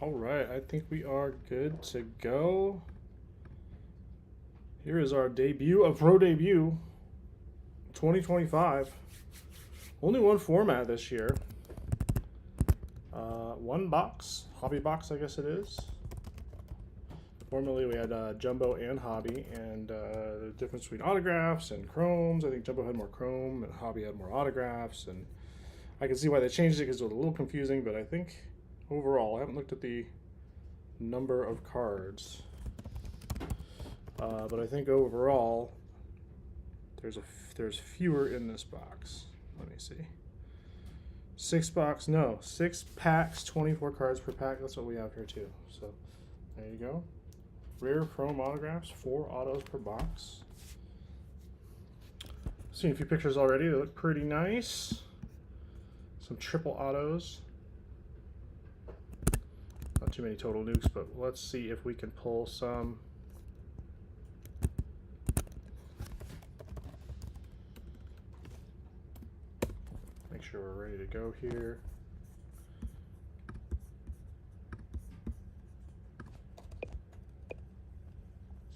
All right, I think we are good to go. Here is our debut, a pro debut, 2025. Only one format this year. One box, hobby box, I guess it is. Formerly we had Jumbo and Hobby, and the difference between autographs and chromes. I think Jumbo had more chrome, and Hobby had more autographs, and I can see why they changed it because it was a little confusing. But I think overall, I haven't looked at the number of cards, but I think overall there's fewer in this box. Let me see. 6 packs, 24 cards per pack. That's what we have here too. So there you go. Rare chrome autographs, 4 autos per box. Seen a few pictures already. They look pretty nice. Some triple autos. Not too many total nukes, but let's see if we can pull some. Make sure we're ready to go here.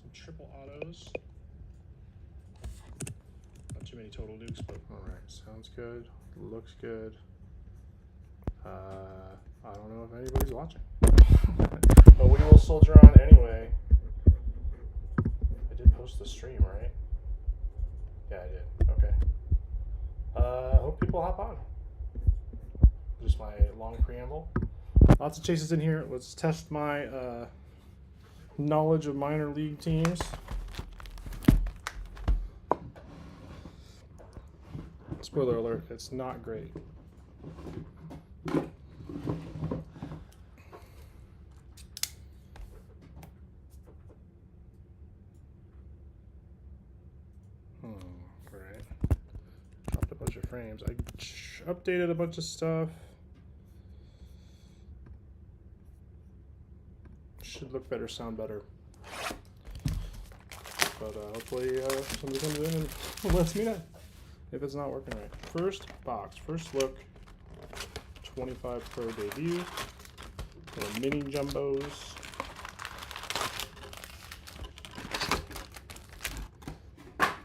Some triple autos. Not too many total nukes, but all right, sounds good. Looks good. I don't know if anybody's watching. But we will soldier on anyway. I did post the stream, right? Yeah, I did. Okay. Hope people hop on. Just my long preamble. Lots of chases in here. Let's test my knowledge of minor league teams. Spoiler alert, it's not great. Right. Dropped a bunch of frames. I updated a bunch of stuff. Should look better, sound better. But hopefully somebody comes in and lets me know if it's not working right. First box, first look. 25 Pro debut. Little mini jumbos.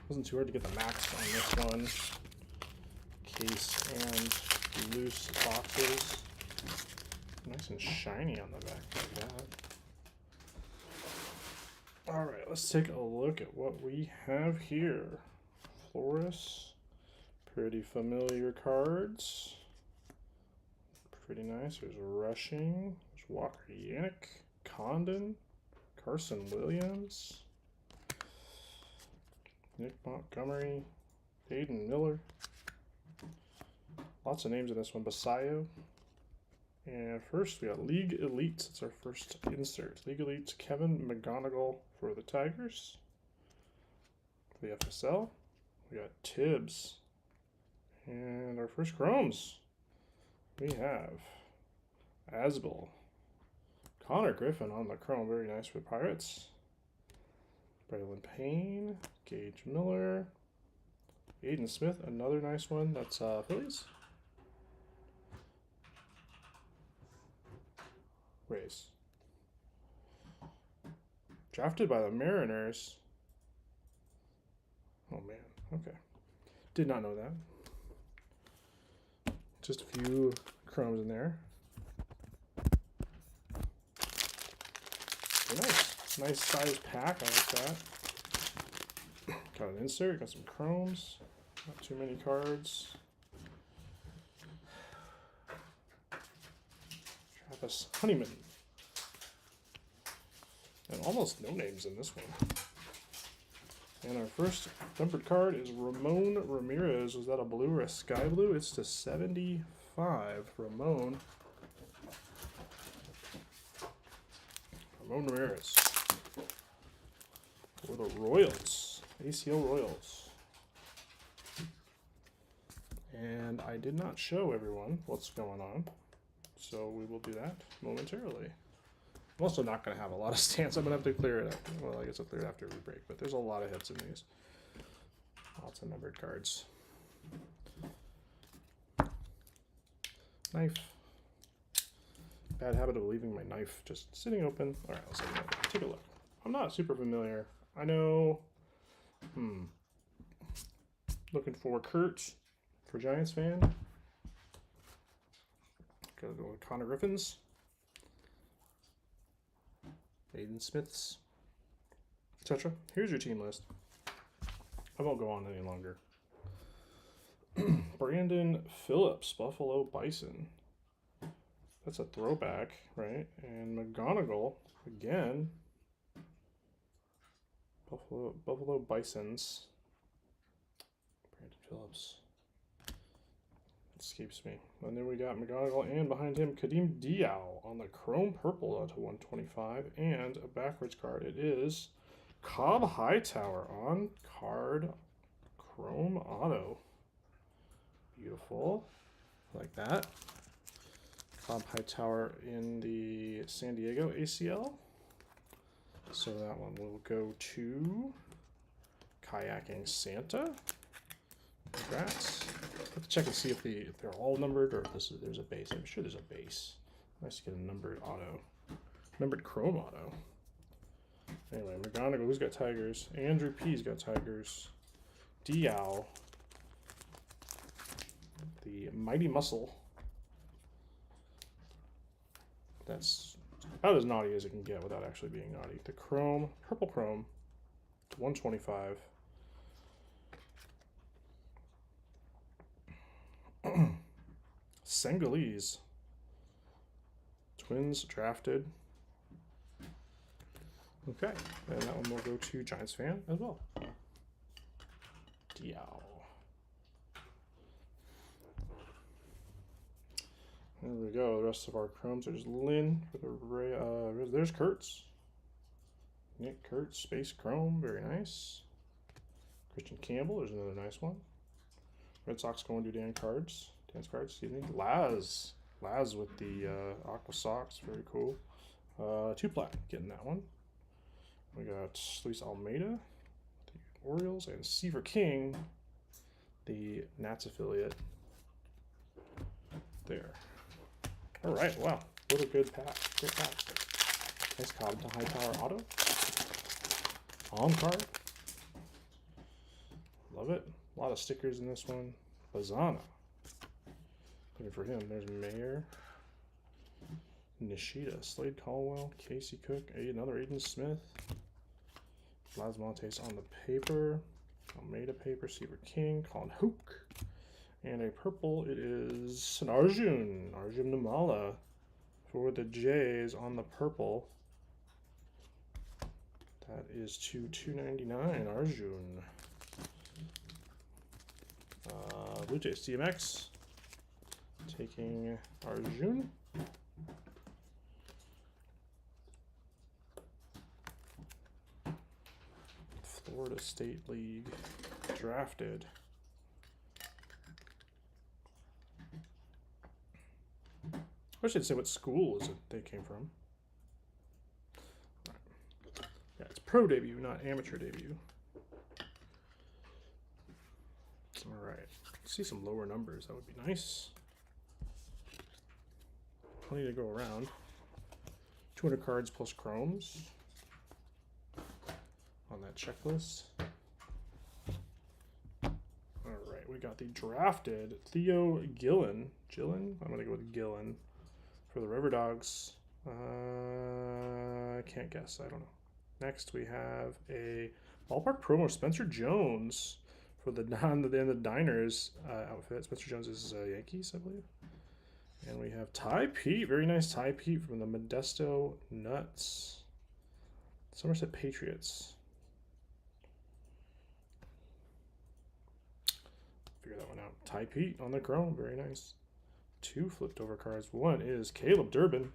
Wasn't too hard to get the max on this one. Case and loose boxes. Nice and shiny on the back like that. All right, let's take a look at what we have here. Flores, pretty familiar cards. Pretty nice. There's Rushing. There's Walker Yannick, Condon, Carson Williams, Nick Montgomery, Hayden Miller. Lots of names in this one. Basayo. And first we got League Elites. It's our first insert. League Elites, Kevin McGonigal for the Tigers. For the FSL. We got Tibbs. And our first chromes. We have Asbel. Connor Griffin on the chrome. Very nice for the Pirates. Braylon Payne. Gage Miller. Aiden Smith. Another nice one. That's Phillies. Rays. Drafted by the Mariners. Oh man. Okay. Did not know that. Just a few chromes in there. Very nice. Nice size pack. I like that. Got an insert. Got some chromes. Not too many cards. Travis Honeyman. And almost no names in this one. And our first numbered card is Ramon Ramirez. Was that a blue or a sky blue? It's to 75. Ramon Ramirez. For the Royals. ACL Royals. And I did not show everyone what's going on. So we will do that momentarily. I'm also not going to have a lot of stance. I'm going to have to clear it up. Well, I guess I'll clear it after we break, but there's a lot of hits in these. Lots of numbered cards. Knife. Bad habit of leaving my knife just sitting open. All right, let's take a look. I'm not super familiar. I know. Looking for Kurt for Giants fan. Gotta go with Connor Griffins. Aiden Smiths. Etc. Here's your team list. I won't go on any longer. Brandon Phillips, Buffalo Bison. That's a throwback, right? And McGonigal, again. Buffalo Bisons. Brandon Phillips. Escapes me. And then we got McGonigal, and behind him, Kadeem Diaw on the Chrome Purple out to 125. And a backwards card. It is Cobb Hightower on card Chrome Auto. Beautiful. Like that. Cobb Hightower in the San Diego ACL. So that one will go to Kayaking Santa. Congrats. Have to check and see if they're all numbered or if there's a base. I'm sure there's a base. Nice to get a numbered auto. Numbered Chrome Auto. Anyway, McGonigal, who's got Tigers? Andrew P's got Tigers. Diaw. The Mighty Muscle. That's about as naughty as it can get without actually being naughty. The Chrome, Purple Chrome, 125. Sengalese. Twins drafted. Okay, and that one will go to Giants fan as well. Diaw. There we go. The rest of our chromes. There's Lynn for the there's Kurtz. Nick Kurtz, Space Chrome, very nice. Christian Campbell, there's another nice one. Red Sox going to Dan's cards, excuse me. Laz with the Aqua Sox, very cool. 2-plat, getting that one. We got Luis Almeida, the Orioles, and Seaver King, the Nats affiliate. There. All right, wow, what a good pack. Great pack. Nice Cobb to Hightower auto. On card. Love it. A lot of stickers in this one. Bazana. Looking for him. There's Mayer. Nishida. Slade Caldwell. Casey Cook. Another Aiden Smith. Blas Montes on the paper. Almeida paper. Seaver King. Colin Hook. And a purple, it is an Arjun Namala for the Jays on the purple. That is to 299, Arjun. Blue Jays DMX, taking Arjun. Florida State League drafted. I should say what school is it they came from. Right. Yeah, it's pro debut, not amateur debut. All right. Let's see some lower numbers. That would be nice. Plenty to go around. 200 cards plus chromes on that checklist. All right, we got the drafted Theo Gillen. I'm going to go with Gillen. For the River Dogs, I can't guess. I don't know. Next, we have a ballpark promo Spencer Jones for the Diners outfit. Spencer Jones is Yankees, I believe. And we have Ty Pete, very nice Ty Pete from the Modesto Nuts. Somerset Patriots. Figure that one out. Ty Pete on the chrome, very nice. 2 flipped over cards. One is Caleb Durbin.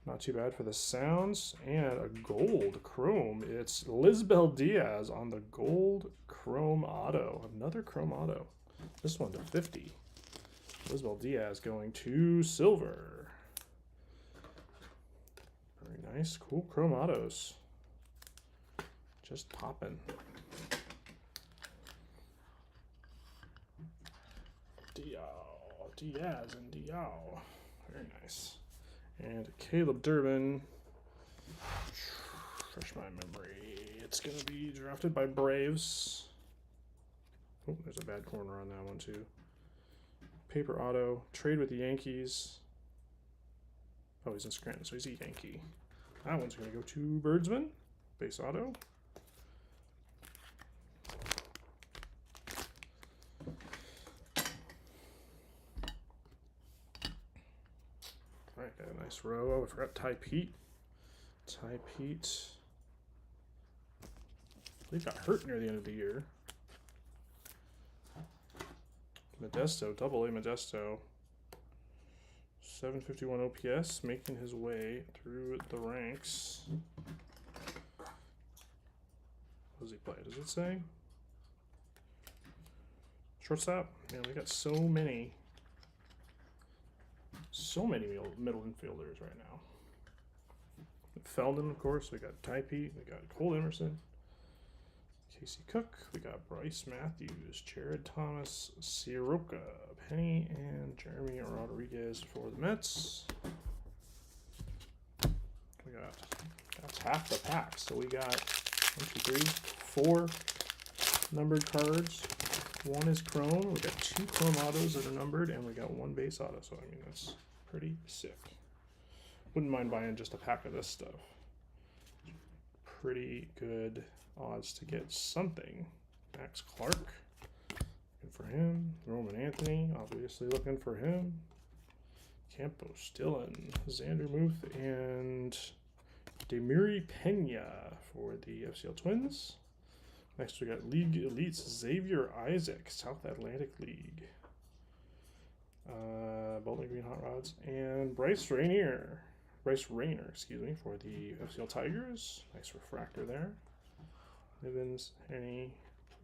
Not too bad for the Sounds. And a gold chrome. It's Lisbel Diaz on the gold chrome auto. Another chrome auto. This one to 50. Lisbel Diaz going to silver. Very nice. Cool chrome autos. Just popping. Diaz and Diaw. Very nice. And Caleb Durbin. Refresh my memory. It's going to be drafted by Braves. Oh, there's a bad corner on that one too. Paper auto. Trade with the Yankees. Oh, he's in Scranton, so he's a Yankee. That one's going to go to Birdsman. Base auto. Alright, got a nice row. Oh, I forgot Ty Pete. Ty Pete. He got hurt near the end of the year. Modesto, double A Modesto. 751 OPS, making his way through the ranks. What does he play? Does it say? Shortstop? Man, we got so many middle infielders right now. Feldon, of course. We got Ty Pete. We got Cole Emerson. Casey Cook. We got Bryce Matthews, Jared Thomas, Soroka, Penny, and Jeremy Rodriguez for the Mets. We got, that's half the pack. So we got 1, 2, 3, 4 numbered cards. One is chrome. We got 2 chrome autos that are numbered, and we got 1 base auto. So I mean, that's pretty sick. Wouldn't mind buying just a pack of this stuff. Pretty good odds to get something. Max Clark, looking for him. Roman Anthony, obviously looking for him. Campos, Dillon, Xander Muth, and Demiri Pena for the FCL Twins. Next we got League Elites, Xavier Isaac, South Atlantic League. Bowling Green Hot Rods, and Bryce Rayner, excuse me, for the FCL Tigers. Nice refractor there. Nivens, Henny,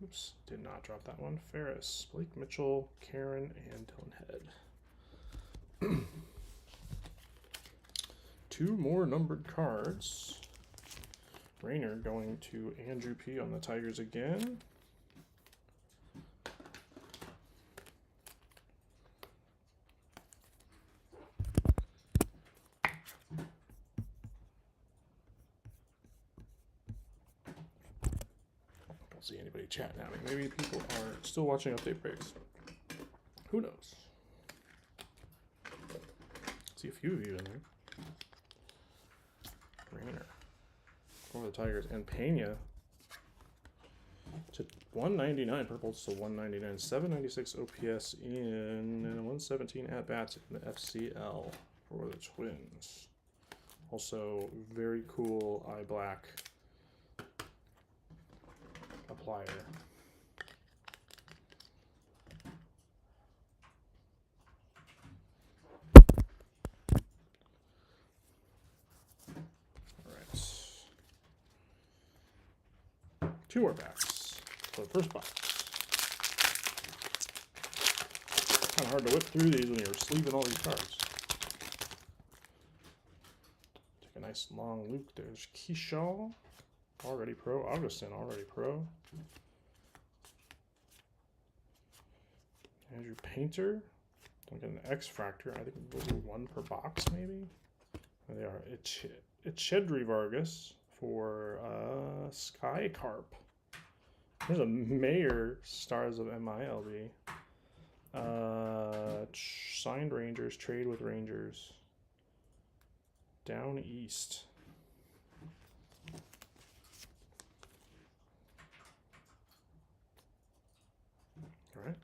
oops, did not drop that one. Ferris, Blake Mitchell, Karen, and Dylan Head. 2 more numbered cards. Rayner going to Andrew P on the Tigers again. See anybody chatting at me. Maybe people are still watching update breaks. Who knows? See a few of you in there. Rayner for the Tigers, and Pena to 199 purples to 199, 796 OPS in 117 at bats in the FCL for the Twins. Also, very cool eye black applier. All right. 2 more packs for the first box. Kind of hard to whip through these when you're sleeving all these cards. Take a nice long loop. There's Keyshaw. Already pro. Augustin, already pro. Andrew Painter. Don't get an X Fractor. I think we'll do 1 per box, maybe. There they are. Ybrb Vargas for Sky Carp. There's a Mayor Stars of MILB. Signed Rangers. Trade with Rangers. Down East. Right.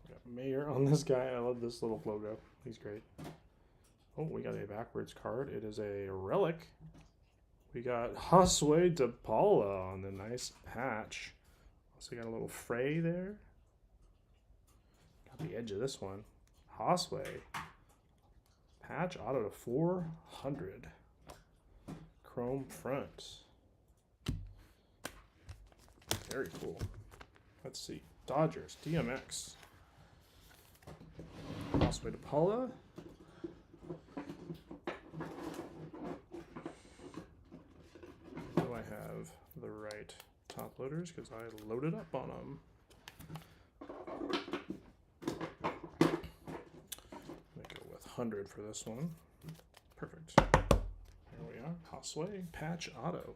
Got Mayor on this guy. I love this little logo. He's great. Oh, we got a backwards card. It is a relic. We got Josue De Paula on the nice patch. Also got a little fray there. Got the edge of this one. Josue. Patch auto to 400. Chrome front. Very cool. Let's see. Dodgers, DMX. Josue De Paula. Do I have the right top loaders? Because I loaded up on them. 100 for this one. Perfect. There we are. Hosway patch auto.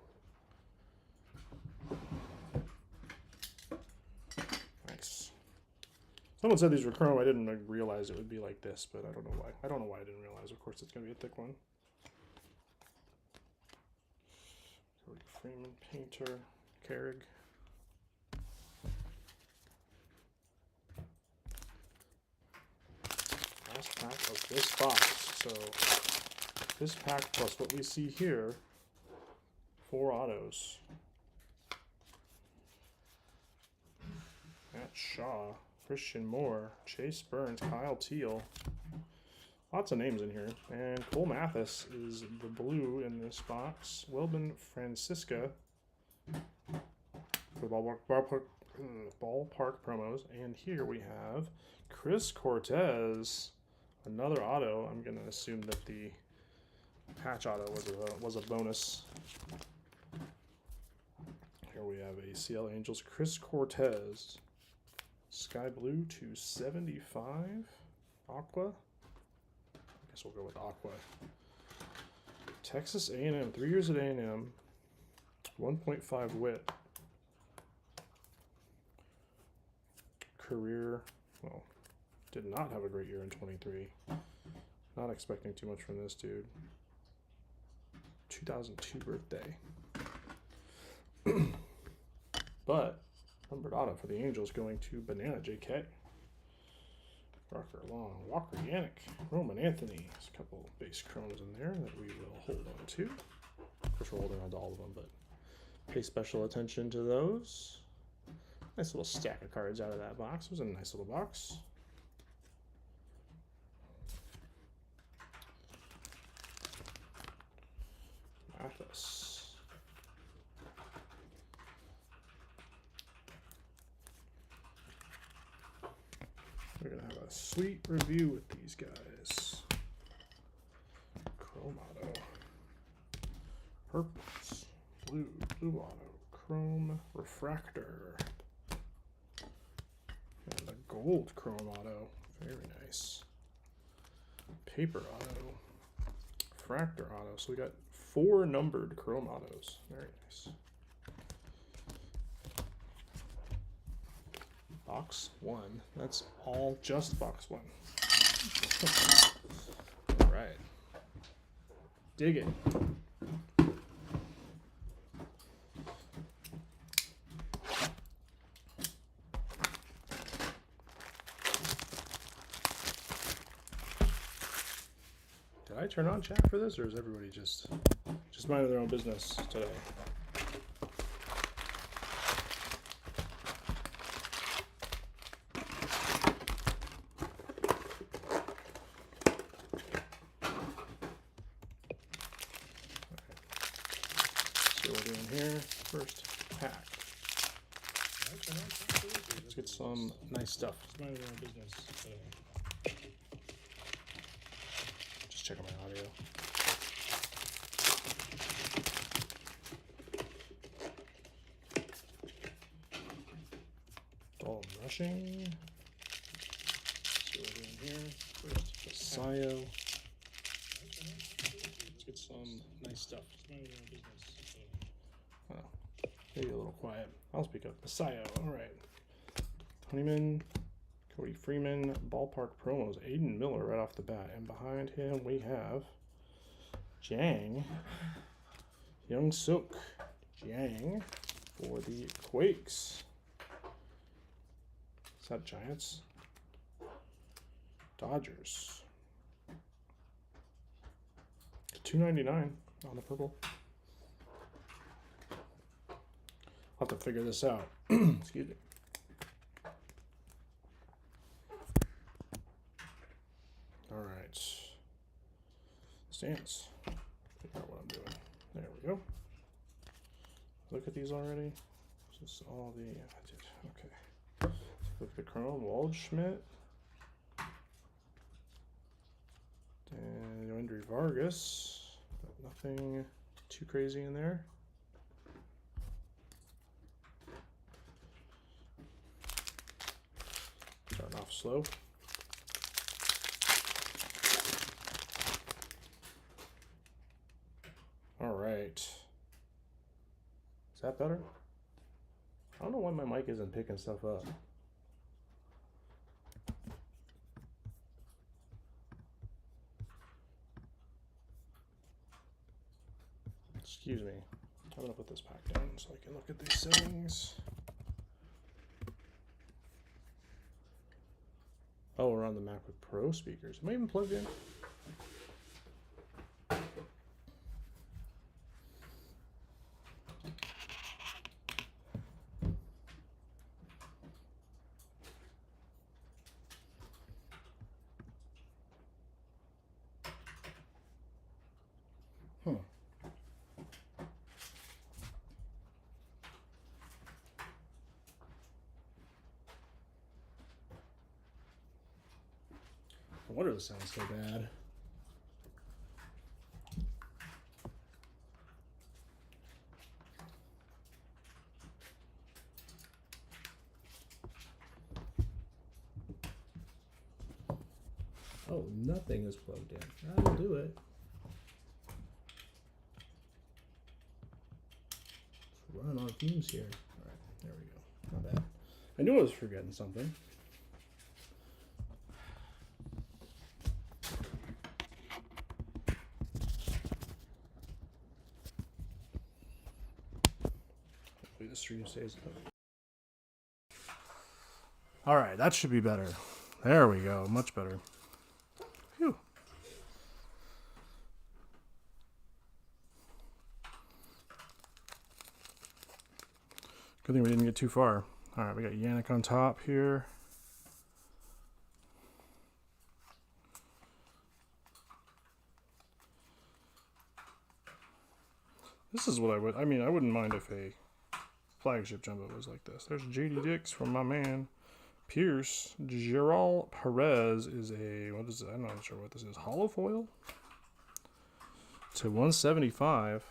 Nice. Someone said these were chrome. I didn't realize it would be like this, but I don't know why. I don't know why I didn't realize. Of course, it's going to be a thick one. Freeman, Painter, Carrig. Last pack of this box. So this pack plus what we see here, 4 autos. Matt Shaw, Christian Moore, Chase Burns, Kyle Teal. Lots of names in here. And Cole Mathis is the blue in this box. Wilbin Francisca for the ballpark promos. And here we have Chris Cortez, another auto. I'm going to assume that the patch auto was a bonus. Here we have a CL Angels Chris Cortez. Sky blue to 75. Aqua. We'll go with Aqua. Texas A&M, 3 years at A&M, 1.5 WHIP. Career, well, did not have a great year in 23. Not expecting too much from this dude. 2002 birthday. But, numbered auto for the Angels going to Banana JK. Rocker Long, Walker Yannick, Roman Anthony. There's a couple base chromes in there that we will hold on to. Of course, we're holding on to all of them, but pay special attention to those. Nice little stack of cards out of that box. It was a nice little box. Mathis. We're going to have a sweet review with these guys. Chrome auto. Purples. Blue. Blue auto. Chrome refractor. And a gold chrome auto. Very nice. Paper auto. Fractor auto. So we got 4 numbered chrome autos. Very nice. Box 1. That's all just box 1. All right. Dig it. Did I turn on chat for this, or is everybody just minding their own business today? First pack. Let's get some nice stuff. Just checking my audio. Dalton Rushing. So we're doing here. First, Basayo. Let's get some nice stuff. Maybe a little quiet. I'll speak up. Basayo. All right. Honeyman, Cody Freeman, ballpark promos. Aiden Miller right off the bat. And behind him we have Jang. Young Suk. Jang for the Quakes. Is that Giants? Dodgers. $2.99 on the purple. I'll have to figure this out. Excuse me. All right. Stance. Figure out what I'm doing. There we go. Look at these already. This is all the. I did. Okay. Look at the Chrome. Waldschmidt. And Ybrb Vargas. But nothing too crazy in there. Starting off slow. All right. Is that better? I don't know why my mic isn't picking stuff up. Excuse me. I'm gonna put this back down so I can look at these settings. Oh, we're on the MacBook Pro speakers. Am I even plugged in? No wonder this sounds so bad. Oh, nothing is plugged in. That'll do it. It's running on fumes here. All right, there we go. Not bad. I knew I was forgetting something. Hopefully the stream stays up. All right, that should be better. There we go. Much better. Phew. Good thing we didn't get too far. All right, we got Yannick on top here. This is what I mean, I wouldn't mind if a flagship jumbo was like this. There's JD Dix from my man Pierce. Gerald Perez is a, what is it? I'm not sure what this is. Hollow foil to 175.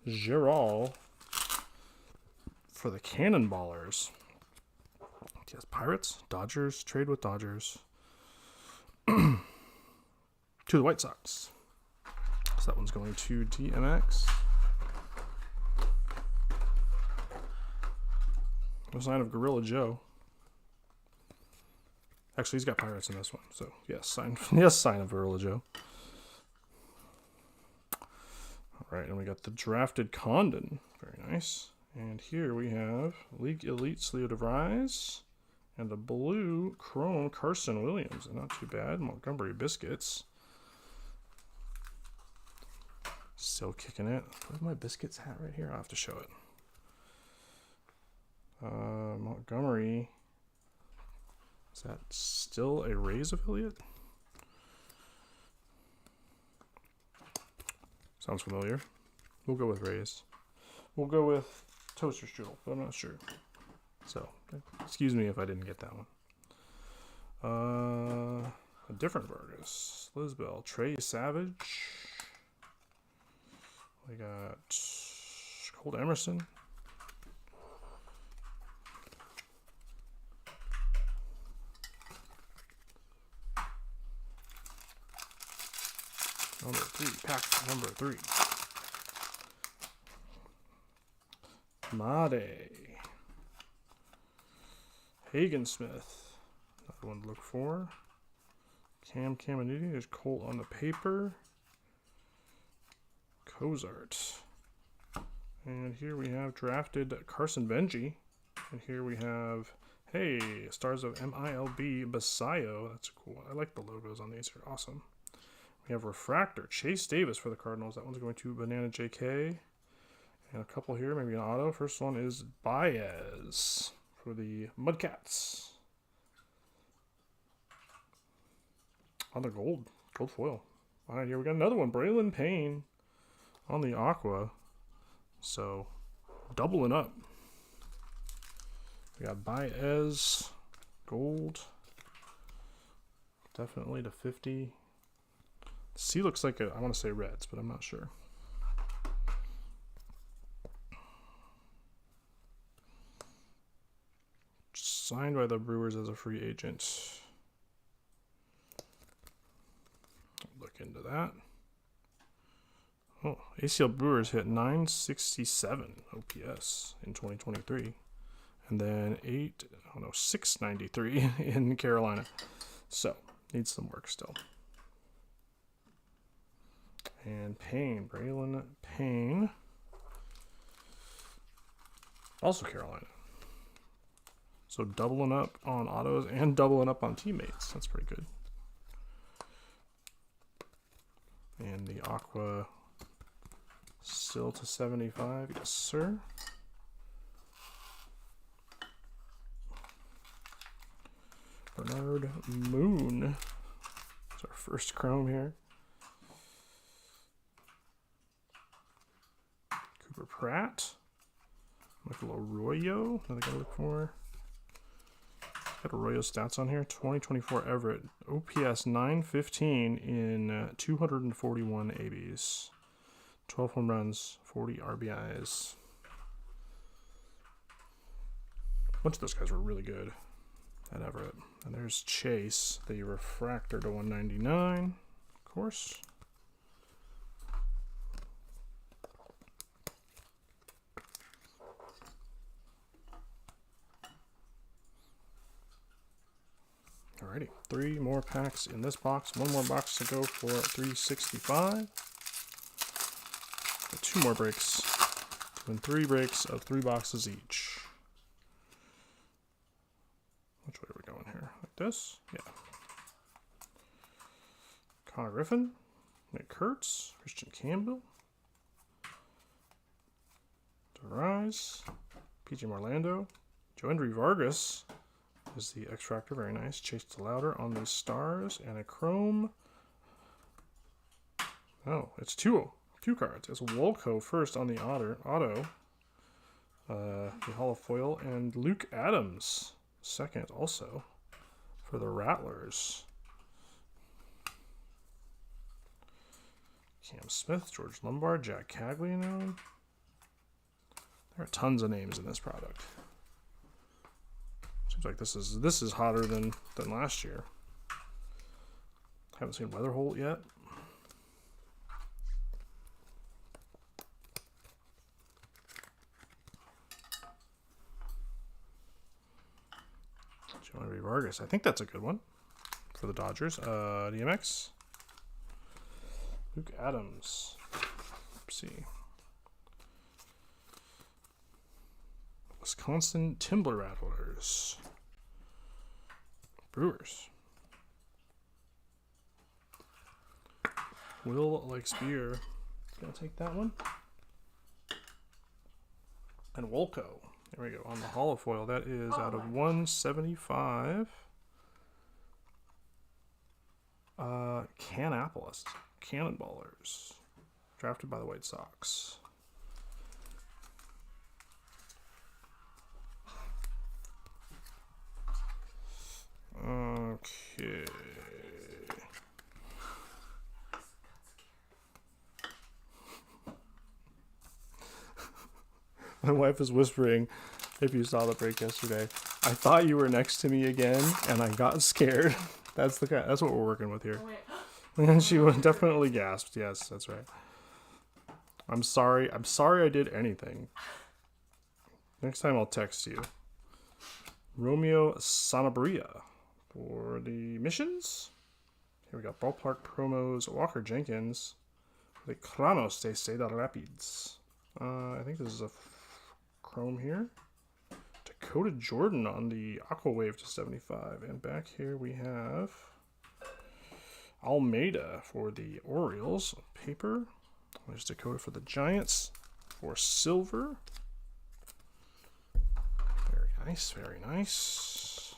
Gerald for the Cannonballers. Yes, Pirates, Dodgers, trade with Dodgers. To the White Sox. So that one's going to DMX. No sign of Gorilla Joe. Actually, he's got Pirates in this one, so yes, sign of Gorilla Joe. All right, and we got the drafted Condon, very nice. And here we have League Elite Leo DeVries and the blue Chrome Carson Williams, and not too bad. Montgomery Biscuits. Still kicking it. Where's my Biscuits hat right here? I'll have to show it. Montgomery. Is that still a Rays affiliate? Sounds familiar. We'll go with Rays. We'll go with Toaster Strudel, but I'm not sure. So, excuse me if I didn't get that one. A different Vargas. Lisbell. Trey Savage. We got Colt Emerson. Number 3, pack number 3. Made. Hagen Smith. Another one to look for. Cam Caminiti. There's Colt on the paper. Cozart. And here we have drafted Carson Benji. And here we have, hey, Stars of MILB Basayo. That's cool. I like the logos on these. They're awesome. We have Refractor, Chase Davis for the Cardinals. That one's going to Banana JK. And a couple here, maybe an auto. First one is Baez for the Mudcats. On the gold foil. All right, here we got another one. Braylon Payne on the Aqua. So, doubling up. We got Baez, gold. Definitely to 50. C looks like I want to say Reds, but I'm not sure. Signed by the Brewers as a free agent. Look into that. Oh, ACL Brewers hit 967 OPS in 2023. And then 693 in Carolina. So, needs some work still. And Payne, Braylon Payne. Also Carolina. So doubling up on autos and doubling up on teammates. That's pretty good. And the Aqua still to 75. Yes, sir. Bernard Moon. It's our first chrome here. Cooper Pratt. Michael Arroyo. Another guy to look for. Got Arroyo stats on here. 2024 Everett. OPS 915 in 241 ABs. 12 home runs, 40 RBIs. A bunch of those guys were really good at Everett. And there's Chase, the refractor to 199, of course. Alrighty, 3 more packs in this box. 1 more box to go for 365. 2 more breaks. And 3 breaks of 3 boxes each. Which way are we going here? Like this? Yeah. Connor Griffin, Nick Kurtz, Christian Campbell, DeRise, PJ Morlando, Ybrb Vargas is the X-Fractor, very nice. Chase DeLauder on the stars, and a chrome. Oh, it's 2 cards. It's Wolko first on the auto. The holofoil, and Luke Adams second also for the Rattlers. Cam Smith, George Lombard, Jack Caglianone. There are tons of names in this product. Seems like this is hotter than last year. Haven't seen Weatherholt yet. Ybrb Vargas. I think that's a good one for the Dodgers. DMX. Luke Adams. Let's see. Wisconsin Timber Rattlers. Brewers. Will likes beer. Gonna take that one. And Wolko. There we go. On the holofoil, that is out of 175. Canapolis. Cannonballers. Drafted by the White Sox. Okay. My wife is whispering, if you saw the break yesterday, I thought you were next to me again, and I got scared. That's what we're working with here. And she definitely gasped. Yes, that's right. I'm sorry I did anything. Next time I'll text you. Romeo Sanabria for the missions. Here we got ballpark promos. Walker Jenkins for the Kranos de Cedar Rapids. I think this is a chrome here. Dakota Jordan on the Aqua Wave to 75. And back here we have Almeida for the Orioles. Paper. There's Dakota for the Giants for silver. Very nice, very nice.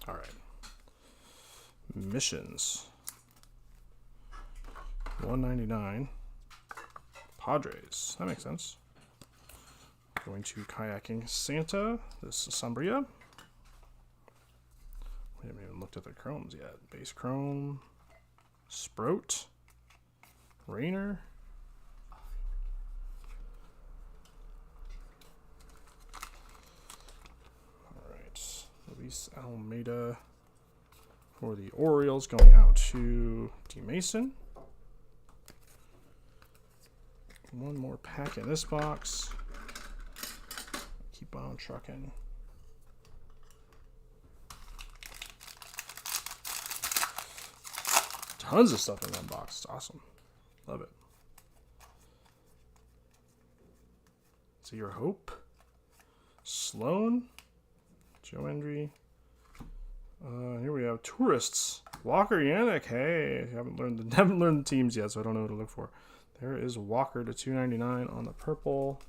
All right. Missions. 199. Padres. That makes sense. Going to Kayaking Santa. This is Sombria. We haven't even looked at the chromes yet. Base chrome. Sprout. Rainer. Alright. Luis Almeida for the Orioles, going out to D. Mason. One more pack in this box. Keep on trucking. Tons of stuff in one box. It's awesome. Love it. So your hope. Sloan. Joe Hendry. Here we have tourists. Walker Yannick. Hey, haven't learned the teams yet, so I don't know what to look for. There is Walker to 299 on the purple.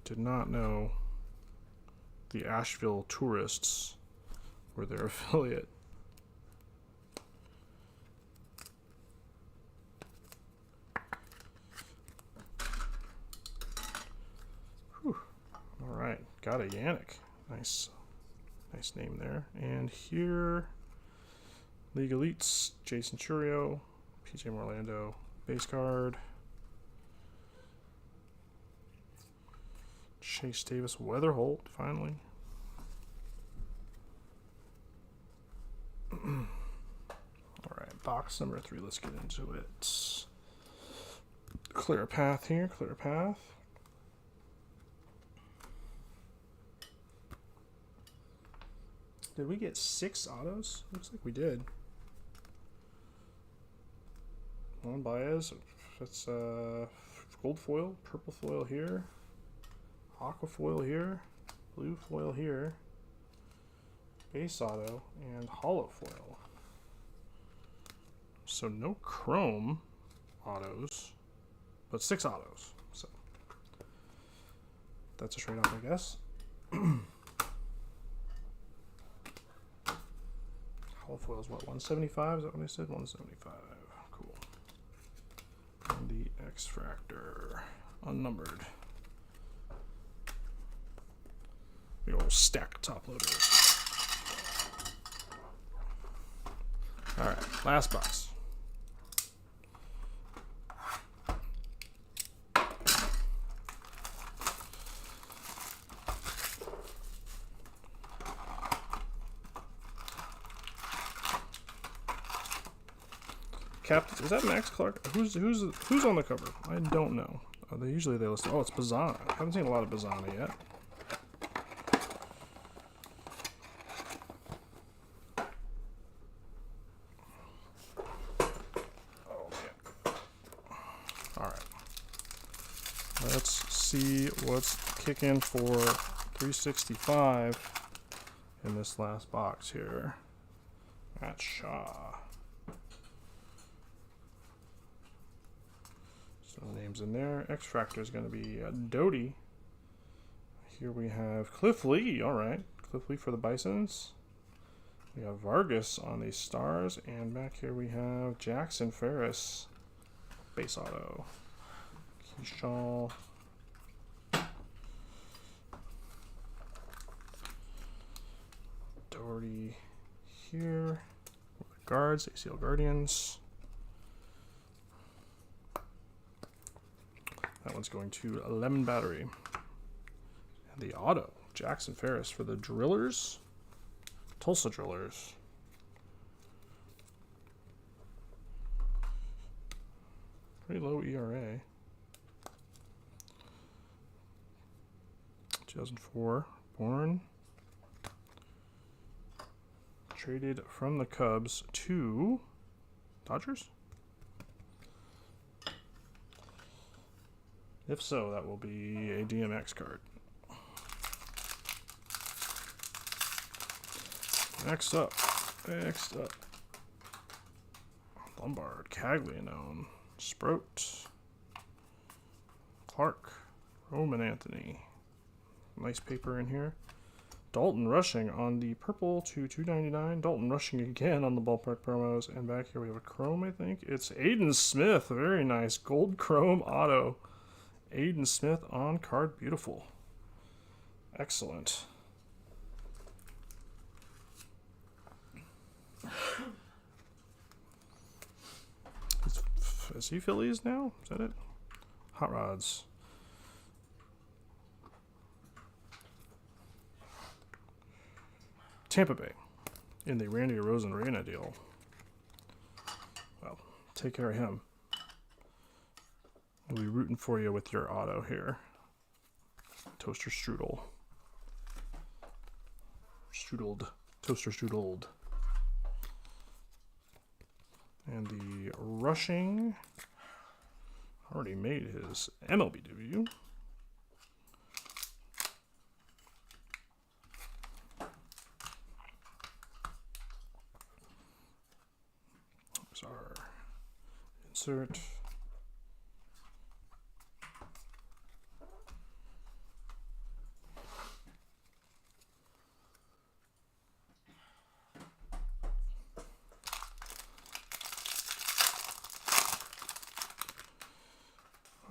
Did not know the Asheville Tourists were their affiliate. Whew. All right, got a Yannick. Nice name there. And here, League Elites, Jason Churio, PJ Morlando, base card. Chase Davis Weatherholt, finally. Alright, box number 3, let's get into it. Clear a path here, clear a path. Did we get 6 autos? Looks like we did. Juan Baez, that's gold foil, purple foil here. Aqua foil here, blue foil here, base auto, and hollow foil. So no chrome autos, but 6 autos. So that's a trade off, I guess. Hollow foil is what, 175? Is that what I said? 175. Cool. And the X-Fractor, unnumbered. Big old stack top loader. Alright, last box. Captain, is that Max Clark? Who's on the cover? I don't know. Usually they list. Oh, it's Bazana. I haven't seen a lot of Bazana yet. Let's see what's kicking for 365 in this last box here. That's Shaw. Some names in there. X-Fractor is going to be Doty. Here we have Cliff Lee. All right. Cliff Lee for the Bisons. We have Vargas on the Stars. And back here we have Jackson Ferris. Base auto. Keyshaw. Doherty here. Guards, ACL Guardians. That one's going to Lemon Battery. And the auto, Jackson Ferris for the Drillers. Tulsa Drillers. Pretty low ERA. 2004, born. Traded from the Cubs to Dodgers? If so, that will be a DMX card. Next up. Lombard, Caglianone, Sprout, Clark, Roman Anthony. Nice paper in here. Dalton Rushing on the purple to 299. Dalton Rushing again on the ballpark promos. And back here we have a chrome, I think. It's Aiden Smith. Very nice. Gold chrome auto. Aiden Smith on card. Beautiful. Excellent. Is he Phillies now? Is that it? Hot Rods. Tampa Bay in the Randy Arozarena deal. Well, take care of him. We'll be rooting for you with your auto here. Toaster Strudel. Toaster Strudeled. And the Rushing already made his MLB debut. There's our insert.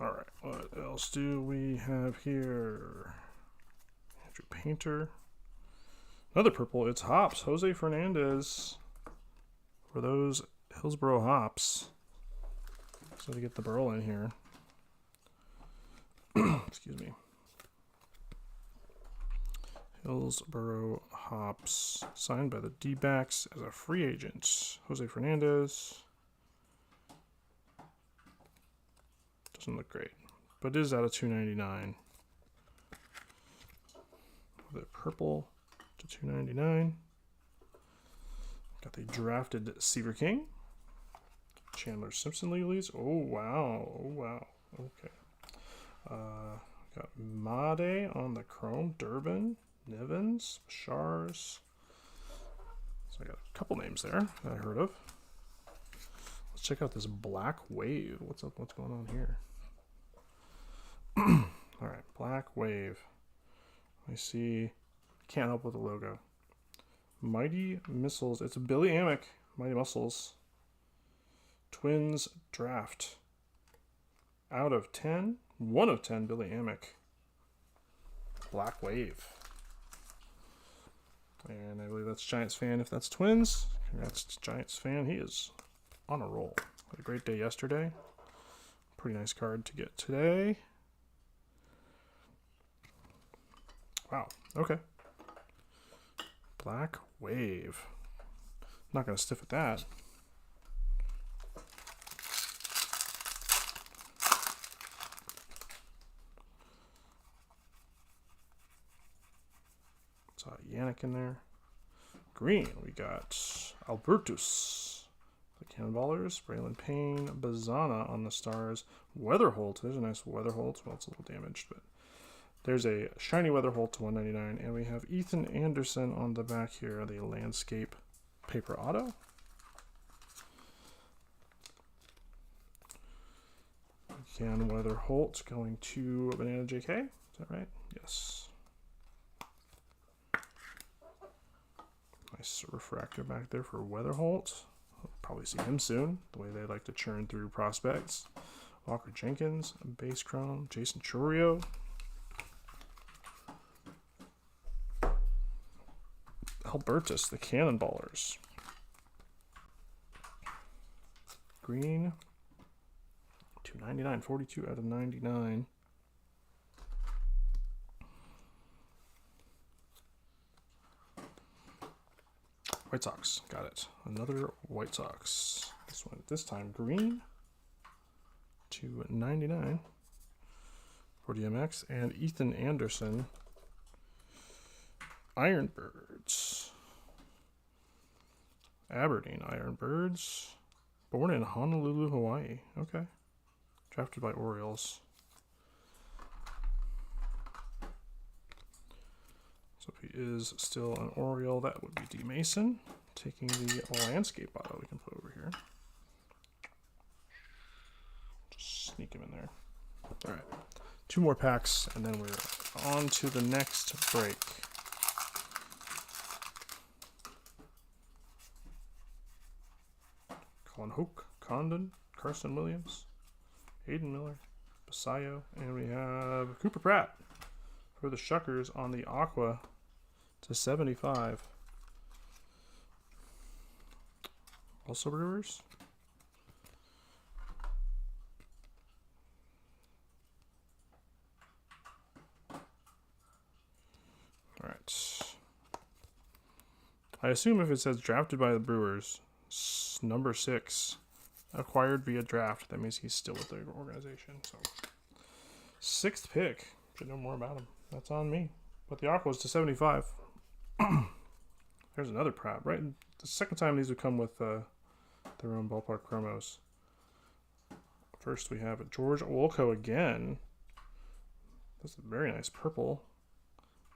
All right, what else do we have here? Andrew Painter. Another purple, it's Hops. Jose Fernandez. For those Hillsboro Hops. So to get the burl in here. Excuse me. Hillsboro Hops. Signed by the D-backs as a free agent. Jose Fernandez. Doesn't look great, but it is out of 299. The purple to 299. Got the drafted Seaver King. Chandler Simpson legalese. Oh wow! Oh wow! Okay. Got Made on the chrome. Durbin, Nivens, Shars. So I got a couple names there that I heard of. Let's check out this Black Wave. What's up? What's going on here? All right, Black Wave. I see. Can't help with the logo. Mighty Missiles. It's Billy Amick. Mighty Muscles. Twins draft. Out of 10. 1 of 10. Billy Amick. Black Wave. And I believe that's Giants fan. If that's Twins, congrats to Giants fan. He is on a roll. Had a great day yesterday. Pretty nice card to get today. Wow. Okay. Black Wave. Not going to stiff at that. Saw Yannick in there. Green, we got Albertus. The Cannonballers. Braylon Payne. Bazana on the Stars. Weatherholt. There's a nice Weatherholt. Well, it's a little damaged, but there's a shiny Weatherholt to 199, and we have Ethan Anderson on the back here, the Landscape Paper Auto. Again, Weatherholt going to Banana JK. Is that right? Yes. Nice refractor back there for Weatherholt. We'll probably see him soon, the way they like to churn through prospects. Walker Jenkins, Base Chrome, Jason Chourio. Albertus, the Cannonballers. Green. 299, 42 out of 99. White Sox, got it. Another White Sox. This one, this time green. 299 for DMX. And Ethan Anderson. Ironbirds. Aberdeen Ironbirds. Born in Honolulu, Hawaii. Okay. Drafted by Orioles. So if he is still an Oriole, that would be D. Mason. Taking the Landscape auto we can put over here. Just sneak him in there. All right. 2 more packs, and then we're on to the next break. Colin Hoke, Condon, Carson Williams, Aiden Miller, Basayo, and we have Cooper Pratt for the Shuckers on the Aqua to 75. Also Brewers. All right. I assume if it says drafted by the Brewers, number 6, acquired via draft, that means he's still with the organization. So 6th pick. Should know more about him. That's on me. But the Aqua's to 75. There's another Pratt, right? The second time these would come with their own ballpark chromos. First we have a George Wolko again. That's a very nice purple.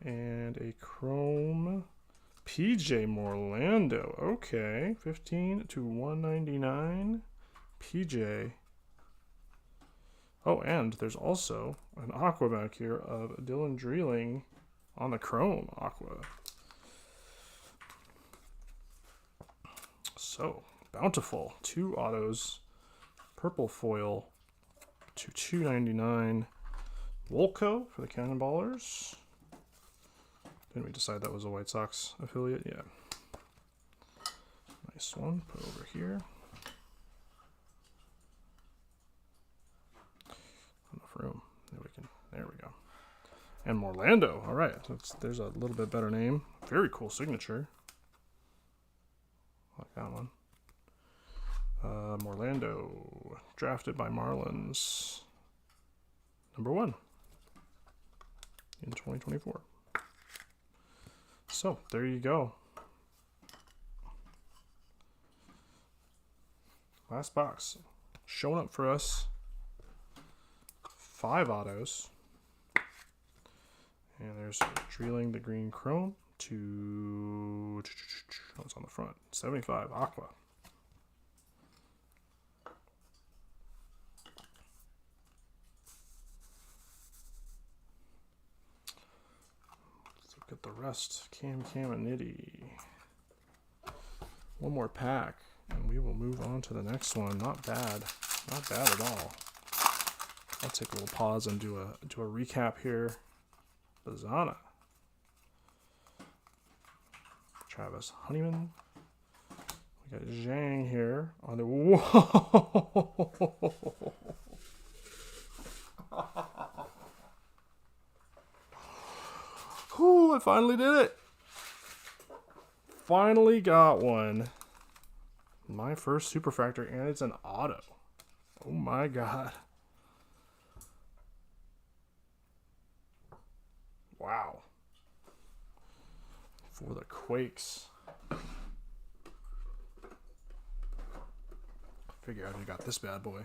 And a chrome PJ Morlando. Okay. 15 to 199. PJ. Oh, and there's also an Aqua back here of Dylan Dreeling on the chrome Aqua. So, bountiful. 2 autos. Purple foil to 299. Wolko for the Cannonballers. Didn't we decide that was a White Sox affiliate? Yeah. Nice one. Put over here. Enough room. There we go. And Morlando. All right. There's a little bit better name. Very cool signature. I like that one. Morlando. Drafted by Marlins. Number 1. In 2024. So, there you go. Last box. Showing up for us. 5 autos. And there's Drilling the Green Chrome to... What's on the front? 75. Aqua. Let's look at the rest. Cam and Nitty. One more pack, and we will move on to the next one. Not bad. Not bad at all. I'll take a little pause and do a recap here. Bazana. Travis Honeyman. We got Zhang here on the... Whoa! Whew, I finally did it. Finally got one. My first Superfractor, and it's an auto. Oh my god. Wow. For the Quakes. Figure out who got this bad boy.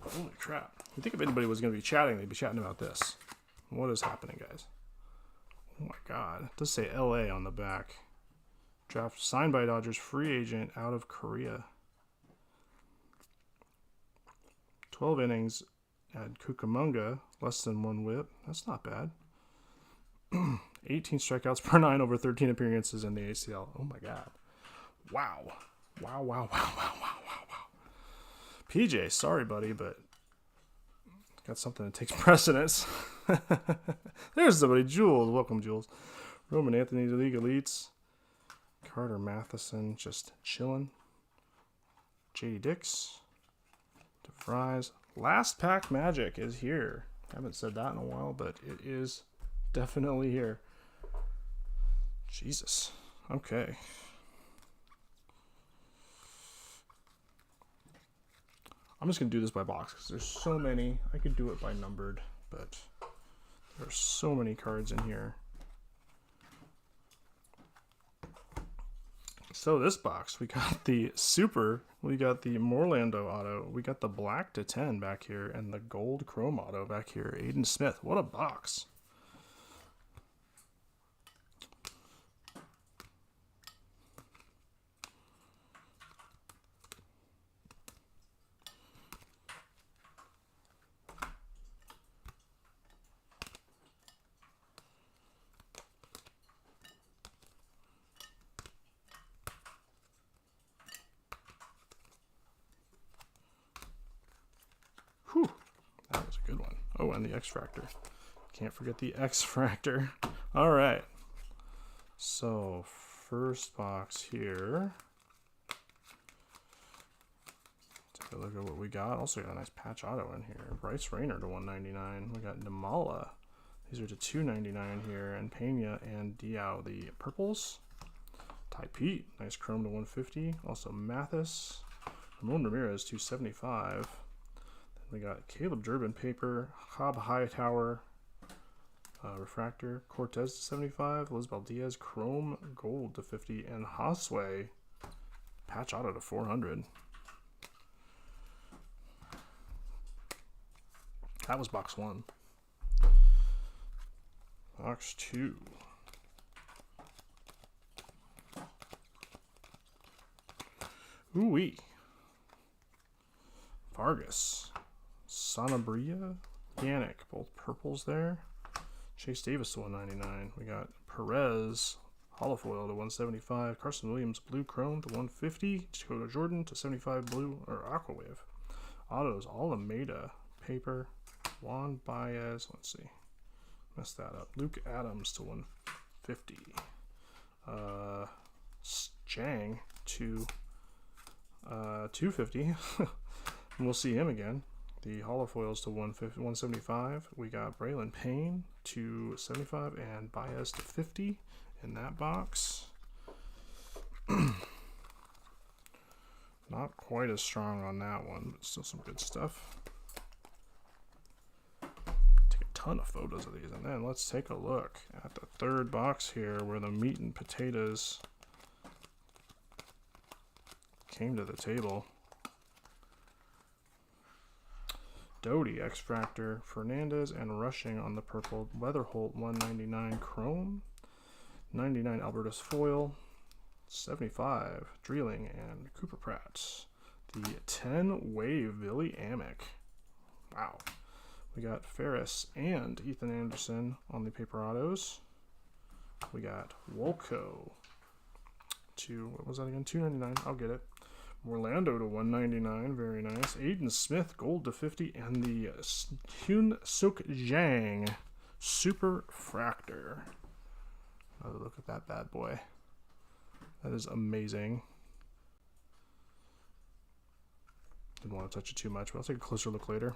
Holy crap. You think if anybody was going to be chatting, they'd be chatting about this. What is happening, guys? Oh my god. It does say LA on the back. Draft signed by Dodgers, free agent out of Korea. 12 innings at Cucamonga, less than 1 whip. That's not bad. 18 strikeouts per 9 over 13 appearances in the ACL. Oh my god. Wow. Wow, wow, wow, wow, wow, wow, wow. PJ, sorry buddy, but got something that takes precedence. There's somebody. Jules. Welcome, Jules. Roman Anthony, the League Elites. Carter Matheson, just chilling. JD Dix. DeVries. Last pack magic is here. Haven't said that in a while, but it is definitely here. Jesus. Okay. I'm just going to do this by box because there's so many. I could do it by numbered, but there's so many cards in here. So this box, we got the Super, we got the Morlando auto, we got the black to 10 back here, and the gold chrome auto back here. Aiden Smith, what a box. Oh, and the X-Fractor. Can't forget the X-Fractor. All right. So, first box here. Take a look at what we got. Also got a nice patch auto in here. Bryce Rayner to 199. We got Namala. These are to 299 here. And Pena and Diao, the purples. Ty Pete, nice chrome to 150. Also Mathis. Ramon Ramirez, 275. Then we got Caleb Durbin paper. Cobb Hightower refractor. Cortez to 75. Lisbel Diaz chrome gold to 50. And Hosway patch auto to 400. That was box 1. Box 2. Ooh-wee. Vargas. Sanabria. Yannick. Both purples there. Chase Davis to 199. We got Perez. Holofoil to 175. Carson Williams. Blue Chrome to 150. Dakota Jordan to 75. Blue or Aquawave. Autos. Alameda. Paper. Juan Baez. Let's see. Messed that up. Luke Adams to 150. Jang to 250. We'll see him again. The holofoils to 175. We got Braylon Payne to 75 and Baez to 50 in that box. Not quite as strong on that one, but still some good stuff. Take a ton of photos of these, and then let's take a look at the third box here where the meat and potatoes came to the table. Doty, X-Fractor, Fernandez, and Rushing on the purple. Weatherholt, 199 Chrome, 99 Albertus Foil, 75 Dreeling, and Cooper Pratt. The 10 Wave Billy Amick. Wow. We got Ferris and Ethan Anderson on the paper autos. We got Wolko to, what was that again? 299. I'll get it. Orlando to 199, very nice. Aiden Smith, gold to 50, and the Hyun Suk Jang Super Fractor. Oh, look at that bad boy. That is amazing. Didn't want to touch it too much, but I'll take a closer look later.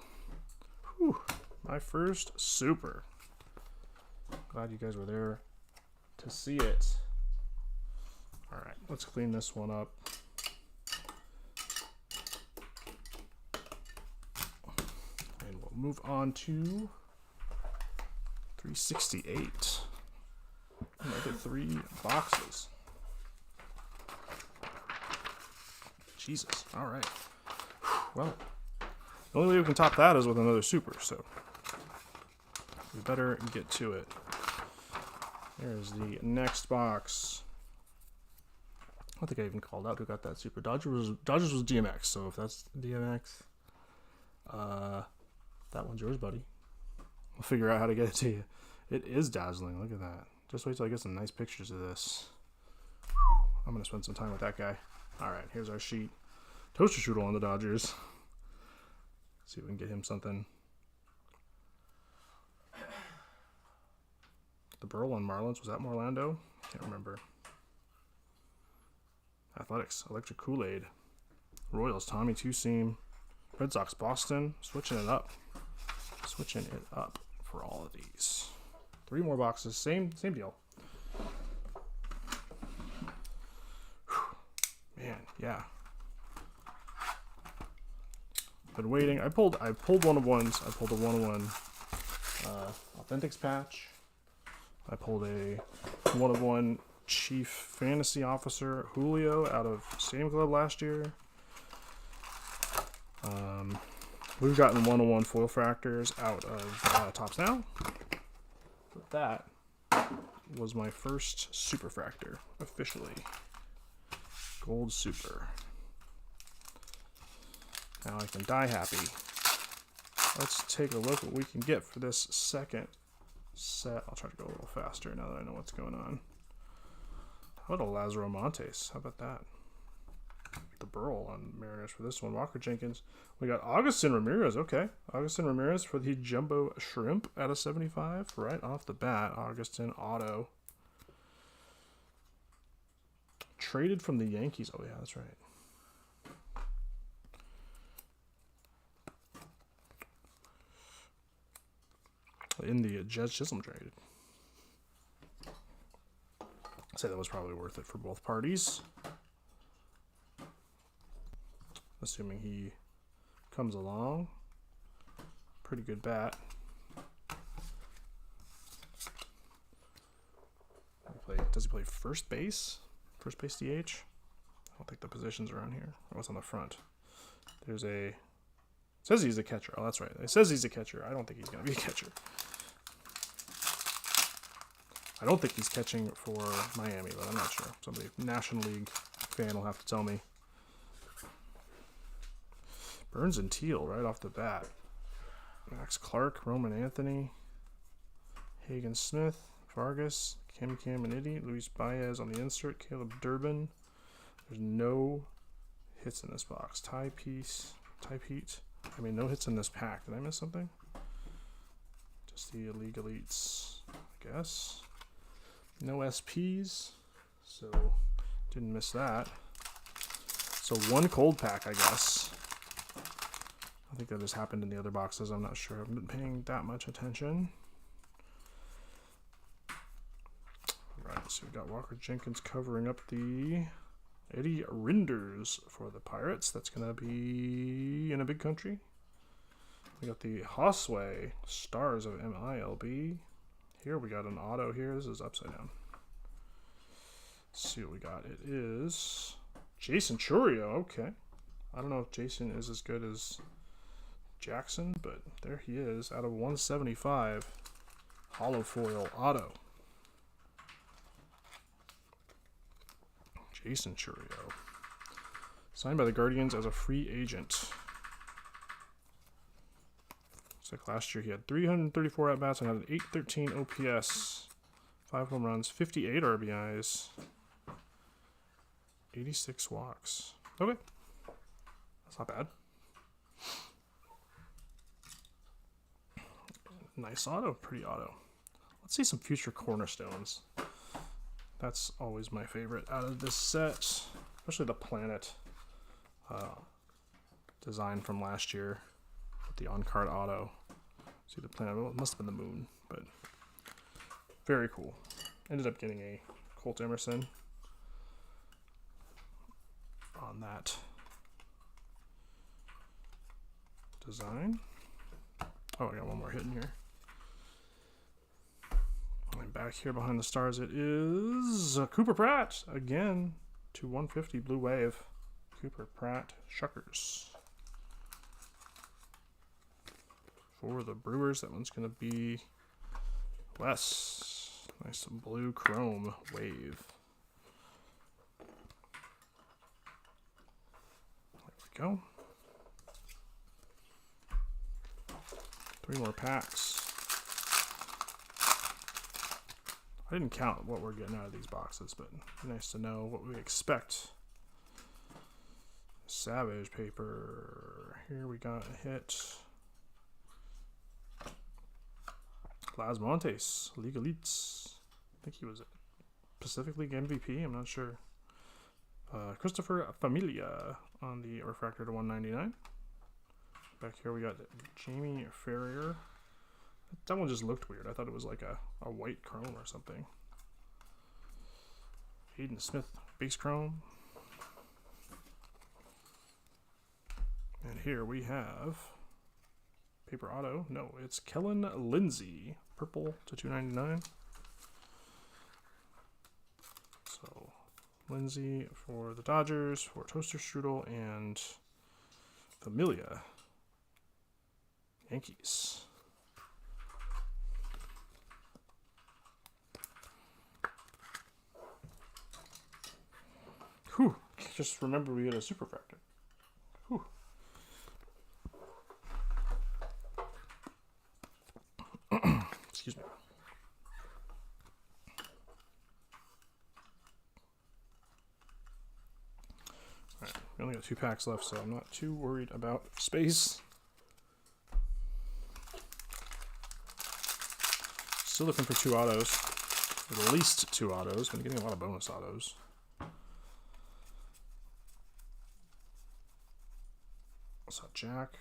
Whew, my first super. Glad you guys were there to see it. All right, let's clean this one up. Move on to 368. Another 3 boxes. Jesus. All right. Well, the only way we can top that is with another super, so we better get to it. There's the next box. I don't think I even called out who got that super. Dodgers was DMX, so if that's DMX, that one's yours, buddy. We'll figure out how to get it to you. It is dazzling. Look at that. Just wait till I get some nice pictures of this. I'm going to spend some time with that guy. All right, here's our sheet. Toaster Strudel on the Dodgers. See if we can get him something. The Burl on Marlins. Was that Orlando? Can't remember. Athletics. Electric Kool-Aid. Royals. Tommy Two-Seam. Red Sox. Boston. Switching it up. Switching it up for all of these. 3 more boxes. Same deal. Whew. Man, yeah. Been waiting. I pulled one of ones. I pulled a 1-of-1 Authentics patch. I pulled a 1-of-1 Chief Fantasy Officer Julio out of Stadium Club last year. We've gotten 1-of-1 foil fractors out of Topps Now. But that was my first super fractor, officially. Gold super. Now I can die happy. Let's take a look what we can get for this second set. I'll try to go a little faster now that I know what's going on. How about a Lazaro Montes? How about that? the Burl on Mariners for this one. Walker Jenkins. We got Augustin Ramirez. Okay. Augustin Ramirez for the Jumbo Shrimp out of 75. Right off the bat. Augustin auto. Traded from the Yankees. Oh, yeah, that's right. In the Jez Chisholm trade. I'd say that was probably worth it for both parties. Assuming he comes along. Pretty good bat. Does he play first base? First base DH? I don't think the positions are on here. Oh, it's on the front. There's a... It says he's a catcher. Oh, that's right. It says he's a catcher. I don't think he's going to be a catcher. I don't think he's catching for Miami, but I'm not sure. Somebody, National League fan, will have to tell me. Burns and Teal right off the bat. Max Clark, Roman Anthony, Hagen Smith, Vargas, Cam Caminiti, Luis Baez on the insert, Caleb Durbin. There's no hits in this box. Type Heat. I mean, no hits in this pack. Did I miss something? Just the League Elites, I guess. No SPs, so didn't miss that. So one cold pack, I guess. I think that just happened in the other boxes. I'm not sure. I haven't been paying that much attention. Alright, so we got Walker Jenkins covering up the Eddie Rinders for the Pirates. That's going to be in a big country. We got the Hosway Stars of MILB. Here we got an auto here. This is upside down. Let's see what we got. It is Jason Churio. Okay. I don't know if Jason is as good as Jackson, but there he is. Out of 175. Hollow foil auto. Jason Churio. Signed by the Guardians as a free agent. Looks like last year he had 334 at-bats and had an 813 OPS, 5 home runs, 58 RBIs, 86 walks. Okay. That's not bad. Nice auto, pretty auto. Let's see some future cornerstones. That's always my favorite out of this set, especially the Planet design from last year. The on-card auto. See the planet. Well, it must have been the moon, but very cool. Ended up getting a Colt Emerson on that design. Oh, I got one more hidden here. And back here behind the stars, it is Cooper Pratt again to 150 Blue Wave. Cooper Pratt Shuckers. For the Brewers, that one's going to be Wes. Nice blue chrome wave. There we go. 3 more packs. I didn't count what we're getting out of these boxes, but it'd be nice to know what we expect. Savage paper. Here we got a hit. Las Montes, League Elites. I think he was a Pacific League MVP. I'm not sure. Christopher Familia on the refractor to 199. Back here we got Jamie Ferrier. That one just looked weird. I thought it was like a white chrome or something. Hayden Smith base chrome. And here we have paper auto. No, it's Kellen Lindsey. Purple to 299. So Lindsey for the Dodgers, for Toaster Strudel, and Familia Yankees. Whew. Just remember we had a superfractor. Whew. Excuse me. All right. We only got 2 packs left, so I'm not too worried about space. Still looking for 2 autos. At least 2 autos. Been getting a lot of bonus autos. I saw Jack.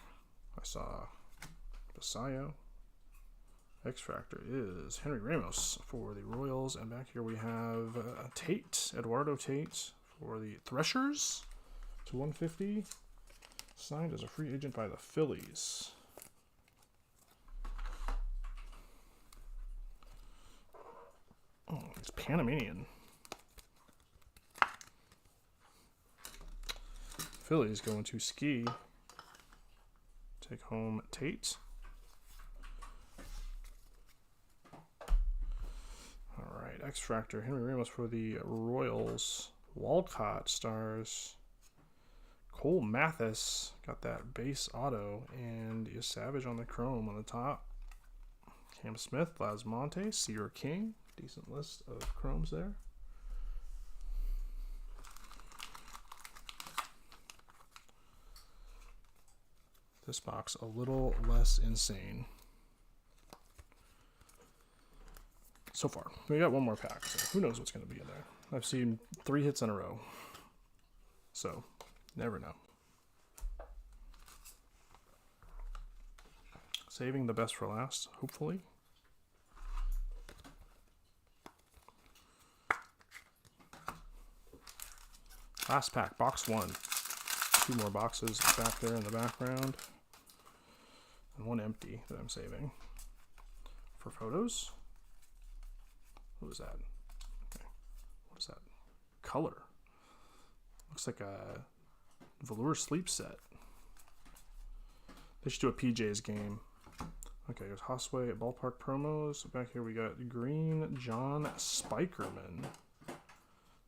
I saw Basayo. X Factor is Henry Ramos for the Royals. And back here we have Tate, Eduardo Tate for the Threshers to 150. Signed as a free agent by the Phillies. Oh, it's Panamanian. Phillies going to Ski. Take home Tate. All right, X Factor, Henry Ramos for the Royals. Walcott stars. Cole Mathis got that base auto, and is Savage on the chrome on the top. Cam Smith, Lasmonte, Sear King. Decent list of chromes there. This box a little less insane so far. We got one more pack, so who knows what's going to be in there. I've seen 3 hits in a row, so never know. Saving the best for last, hopefully. Last pack, box 1. 2 more boxes back there in the background. And 1 empty that I'm saving. For photos. What was that? Okay. What is that? Color. Looks like a velour sleep set. They should do a PJ's game. Okay, there's Hosway at Ballpark promos. Back here we got green John Spikerman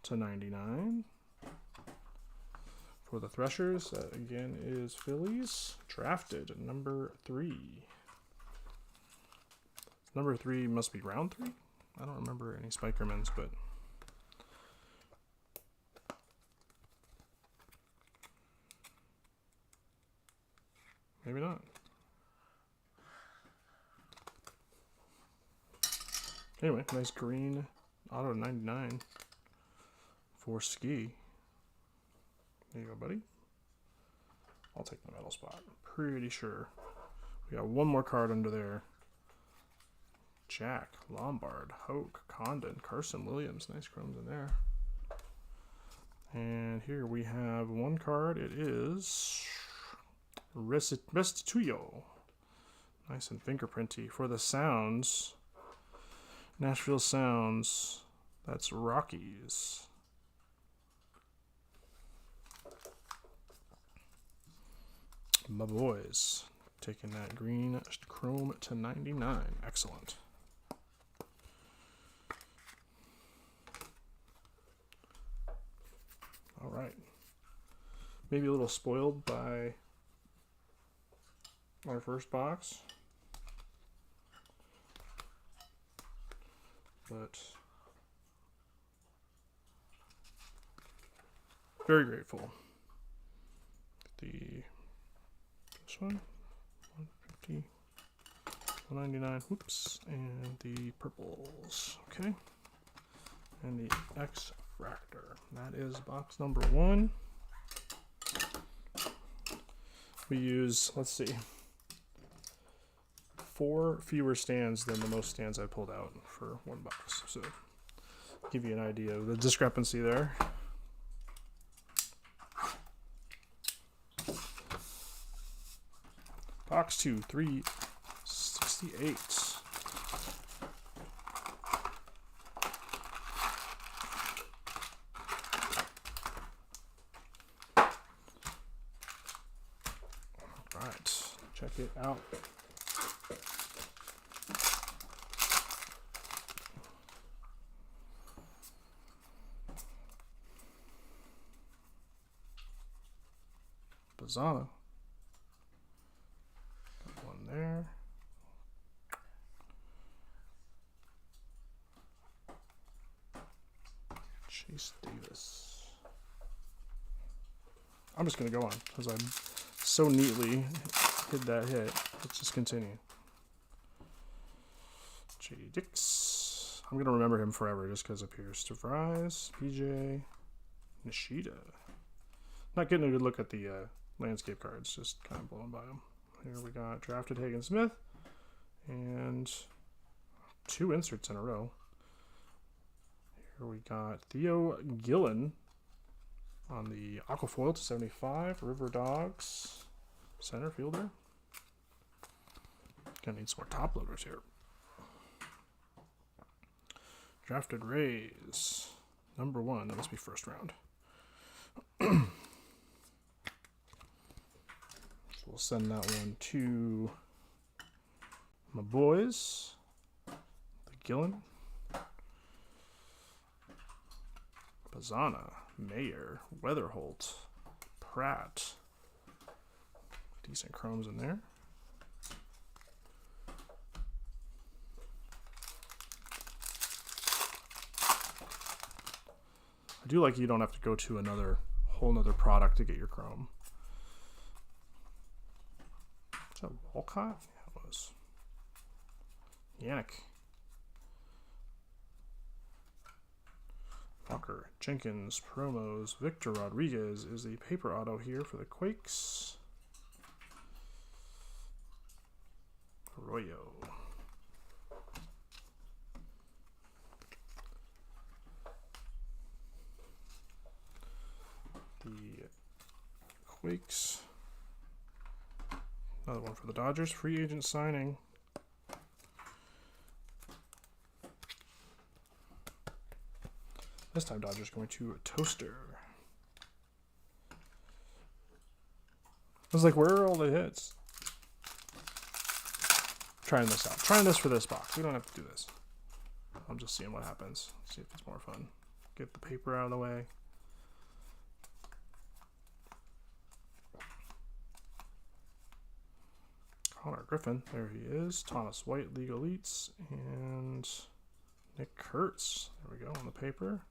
to 99. For the Threshers, that again is Phillies. Drafted number 3. Number 3 must be round 3? I don't remember any Spikermans, but maybe not. Anyway, nice green auto 99 for Ski. There you go, buddy. I'll take the metal spot. Pretty sure. We got 1 more card under there. Jack, Lombard, Hoke, Condon, Carson Williams. Nice chromes in there. And here we have 1 card. It is Restituyo. Nice and fingerprinty. For the Sounds, Nashville Sounds, that's Rockies. My boys taking that green chrome to 99. Excellent. All right. Maybe a little spoiled by our first box, but very grateful. This one, 150, 199, whoops, and the purples, okay, and the X Fractor. That is box number 1. We use, let's see, 4 fewer stands than the most stands I pulled out for 1 box, so give you an idea of the discrepancy there. Box 2, 368. All right, check it out. Bazana. There. Chase Davis. I'm just going to go on because I so neatly hid that hit. Let's just continue. JD Dix. I'm going to remember him forever just because appears to rise. PJ Nishida. Not getting a good look at the landscape cards, just kind of blowing by them. Here we got drafted Hagen Smith and 2 inserts in a row. Here we got Theo Gillen on the Aquafoil to 75. River Dogs, center fielder. Gonna need some more top loaders here. Drafted Rays, number 1. That must be first round. So we'll send that one to my boys. The Gillen. Bazana, Mayer, Weatherholt, Pratt. Decent chromes in there. I do like you don't have to go to whole nother product to get your chrome. Is that Walcott? Yeah, it was. Yannick. Walker, Jenkins, promos. Victor Rodriguez is the paper auto here for the Quakes. Arroyo. The Quakes. Another one for the Dodgers. Free agent signing. This time Dodgers going to a Toaster. I was like, where are all the hits? Trying this out. Trying this for this box. We don't have to do this. I'm just seeing what happens. See if it's more fun. Get the paper out of the way. Connor Griffin. There he is. Thomas White, League Elites. And Nick Kurtz. There we go on the paper.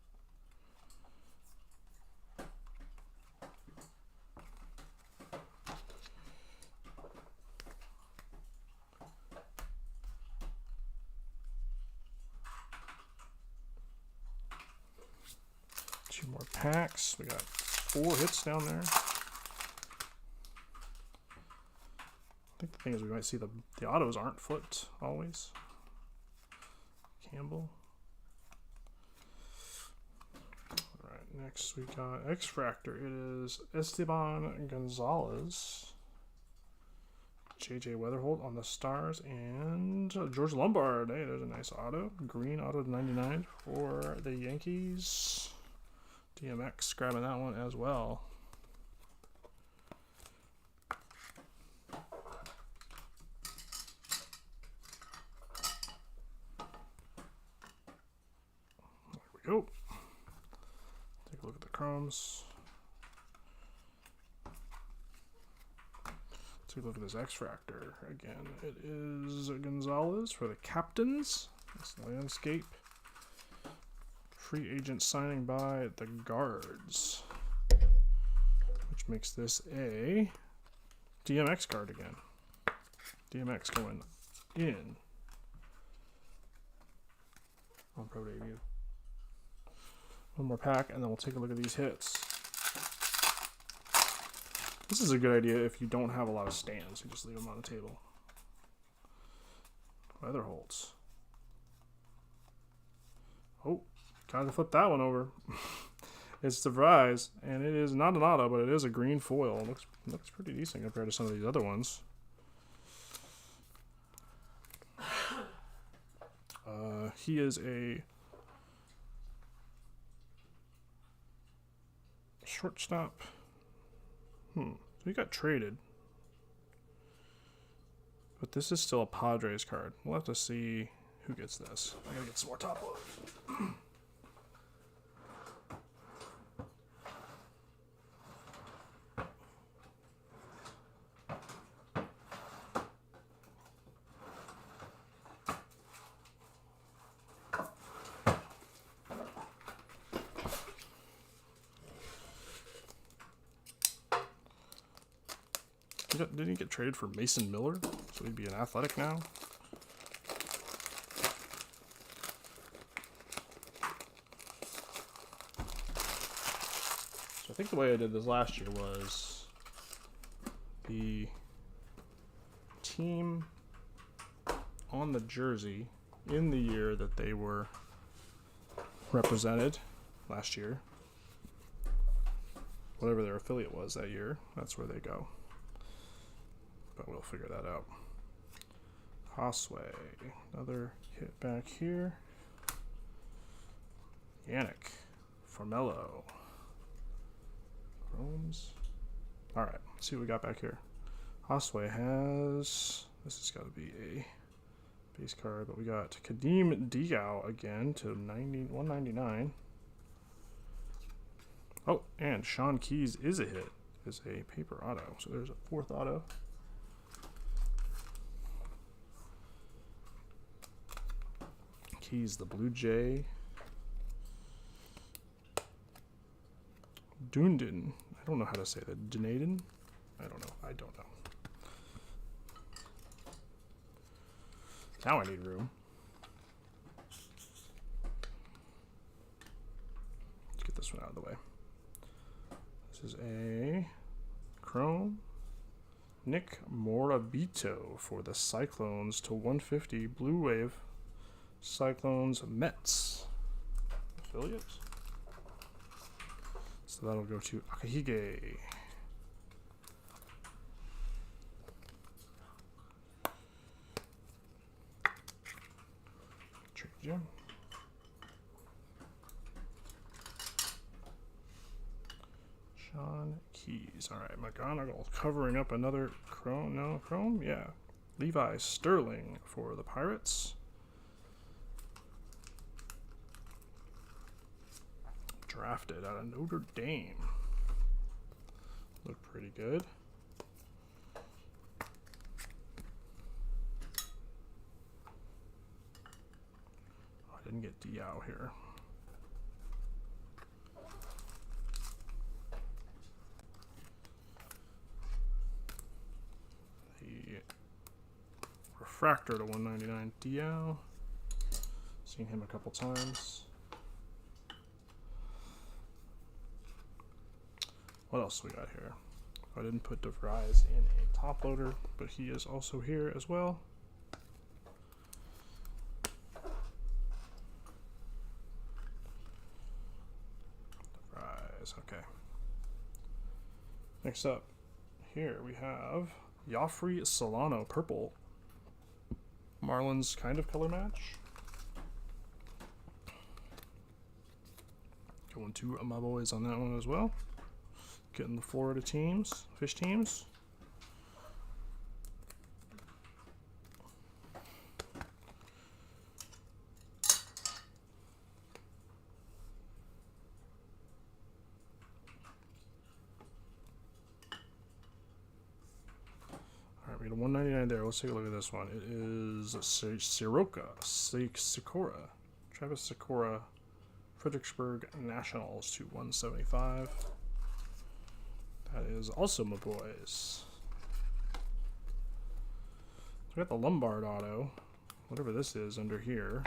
Two more packs. We got 4 hits down there. I think the thing is we might see the autos aren't flipped always. Campbell. Alright, next we got X-Fractor. It is Esteban Gonzalez. JJ Weatherholt on the Stars. And George Lombard. Hey, there's a nice auto. Green auto to 99 for the Yankees. DMX grabbing that one as well. There we go. Take a look at the chromes. Take a look at this X-Fractor. Again, it is Gonzalez for the Captains. This landscape. Free agent signing by the Guards, which makes this a DMX card again. DMX going in on Pro Debut. One more pack, and then we'll take a look at these hits. This is a good idea if you don't have a lot of stands. You just leave them on the table. Weatherholtz. Oh. Got to flip that one over. It's DeVries, and it is not an auto, but it is a green foil. Looks pretty decent compared to some of these other ones. He is a shortstop. So he got traded, but this is still a Padres card. We'll have to see who gets this. I gotta get some more top loaders. Didn't he get traded for Mason Miller? So he'd be an athletic now? So I think the way I did this last year was the team on the jersey in the year that they were represented last year, whatever their affiliate was that year, that's where they go. But we'll figure that out. Hosway, another hit back here. Yannick, Formello, Chromes. All right, let's see what we got back here. Hosway has, this has got to be a base card, but we got Kadeem Diaw again to 199. Oh, and Sean Keys is a hit, is a paper auto. So there's a fourth auto. Keys, the Blue Jay. Dundon. I don't know how to say that. Dunedin? I don't know. Now I need room. Let's get this one out of the way. This is a Chrome. Nick Morabito for the Cyclones to 150. Blue Wave. Cyclones Mets. Affiliates. So that'll go to Akahige. Trade Jim. Sean Keys. All right, McGonagall covering up another Chrome. No, Chrome? Yeah. Levi Sterling for the Pirates. Drafted out of Notre Dame. Look pretty good. Oh, I didn't get Diaw here. The refractor to 199 Diaw. Seen him a couple times. What else we got here? I didn't put DeVries in a top loader, but he is also here as well. DeVries, okay. Next up, here we have Joffrey Solano, purple. Marlins kind of color match. Going to my boys on that one as well. Getting the Florida teams, fish teams. All right, we got a 199 there. Let's take a look at this one. It is Sikora, Travis Sikora, Fredericksburg Nationals to 175. That is also my boys. So we got the Lombard auto, whatever this is under here.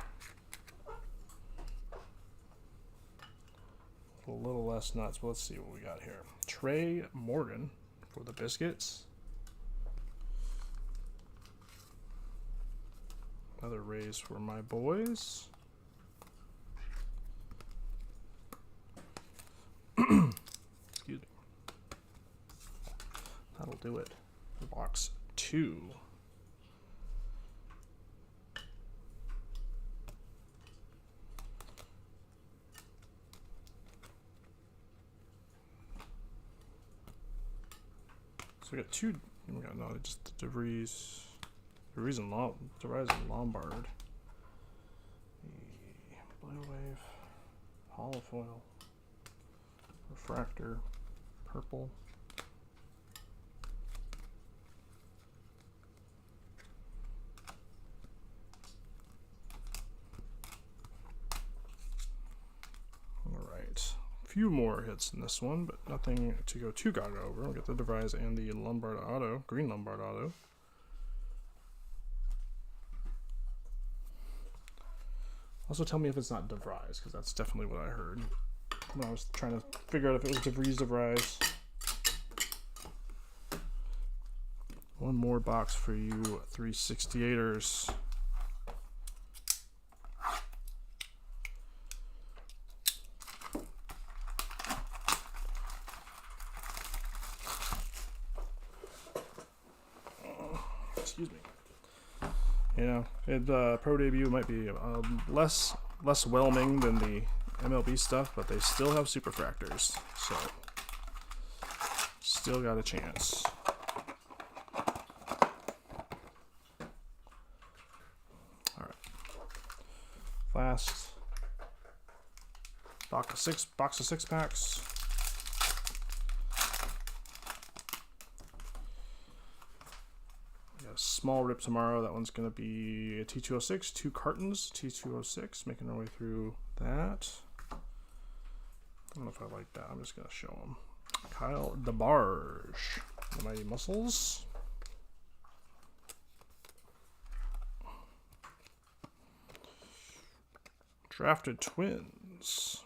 A little less nuts, but let's see what we got here. Trey Morgan for the Biscuits. Another raise for my boys. Excuse me. That'll do it for box 2. So we got two. We got no, just the DeVries and Lombard. The Blue Wave, Holofoil, Refractor, purple. few more hits in this one, but nothing to go too gaga over. We'll get the DeVries and the Lombard auto, green Lombard auto. Also tell me if it's not DeVries, because that's definitely what I heard when I was trying to figure out if it was DeVries. One more box for you 368ers. Excuse me. Yeah, pro debut might be less whelming than the MLB stuff, but they still have superfractors, so still got a chance. All right, last box of six packs. Small rip tomorrow. That one's going to be a T206, 2 cartons, T206, making our way through that. I don't know if I like that. I'm just going to show them. Kyle DeBarge, the Mighty Muscles. Drafted Twins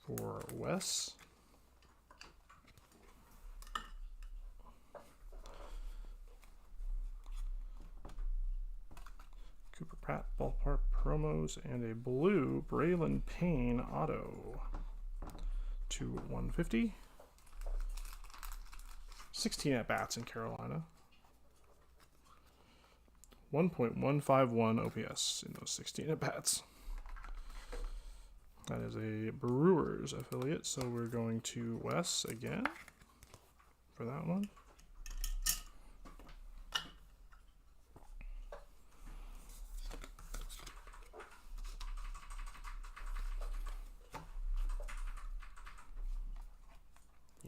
for Wes. Cooper Pratt ballpark promos and a blue Braylon Payne auto to 150. 16 at bats in Carolina. 1.151 OPS in those 16 at bats. That is a Brewers affiliate, so we're going to Wes again for that one.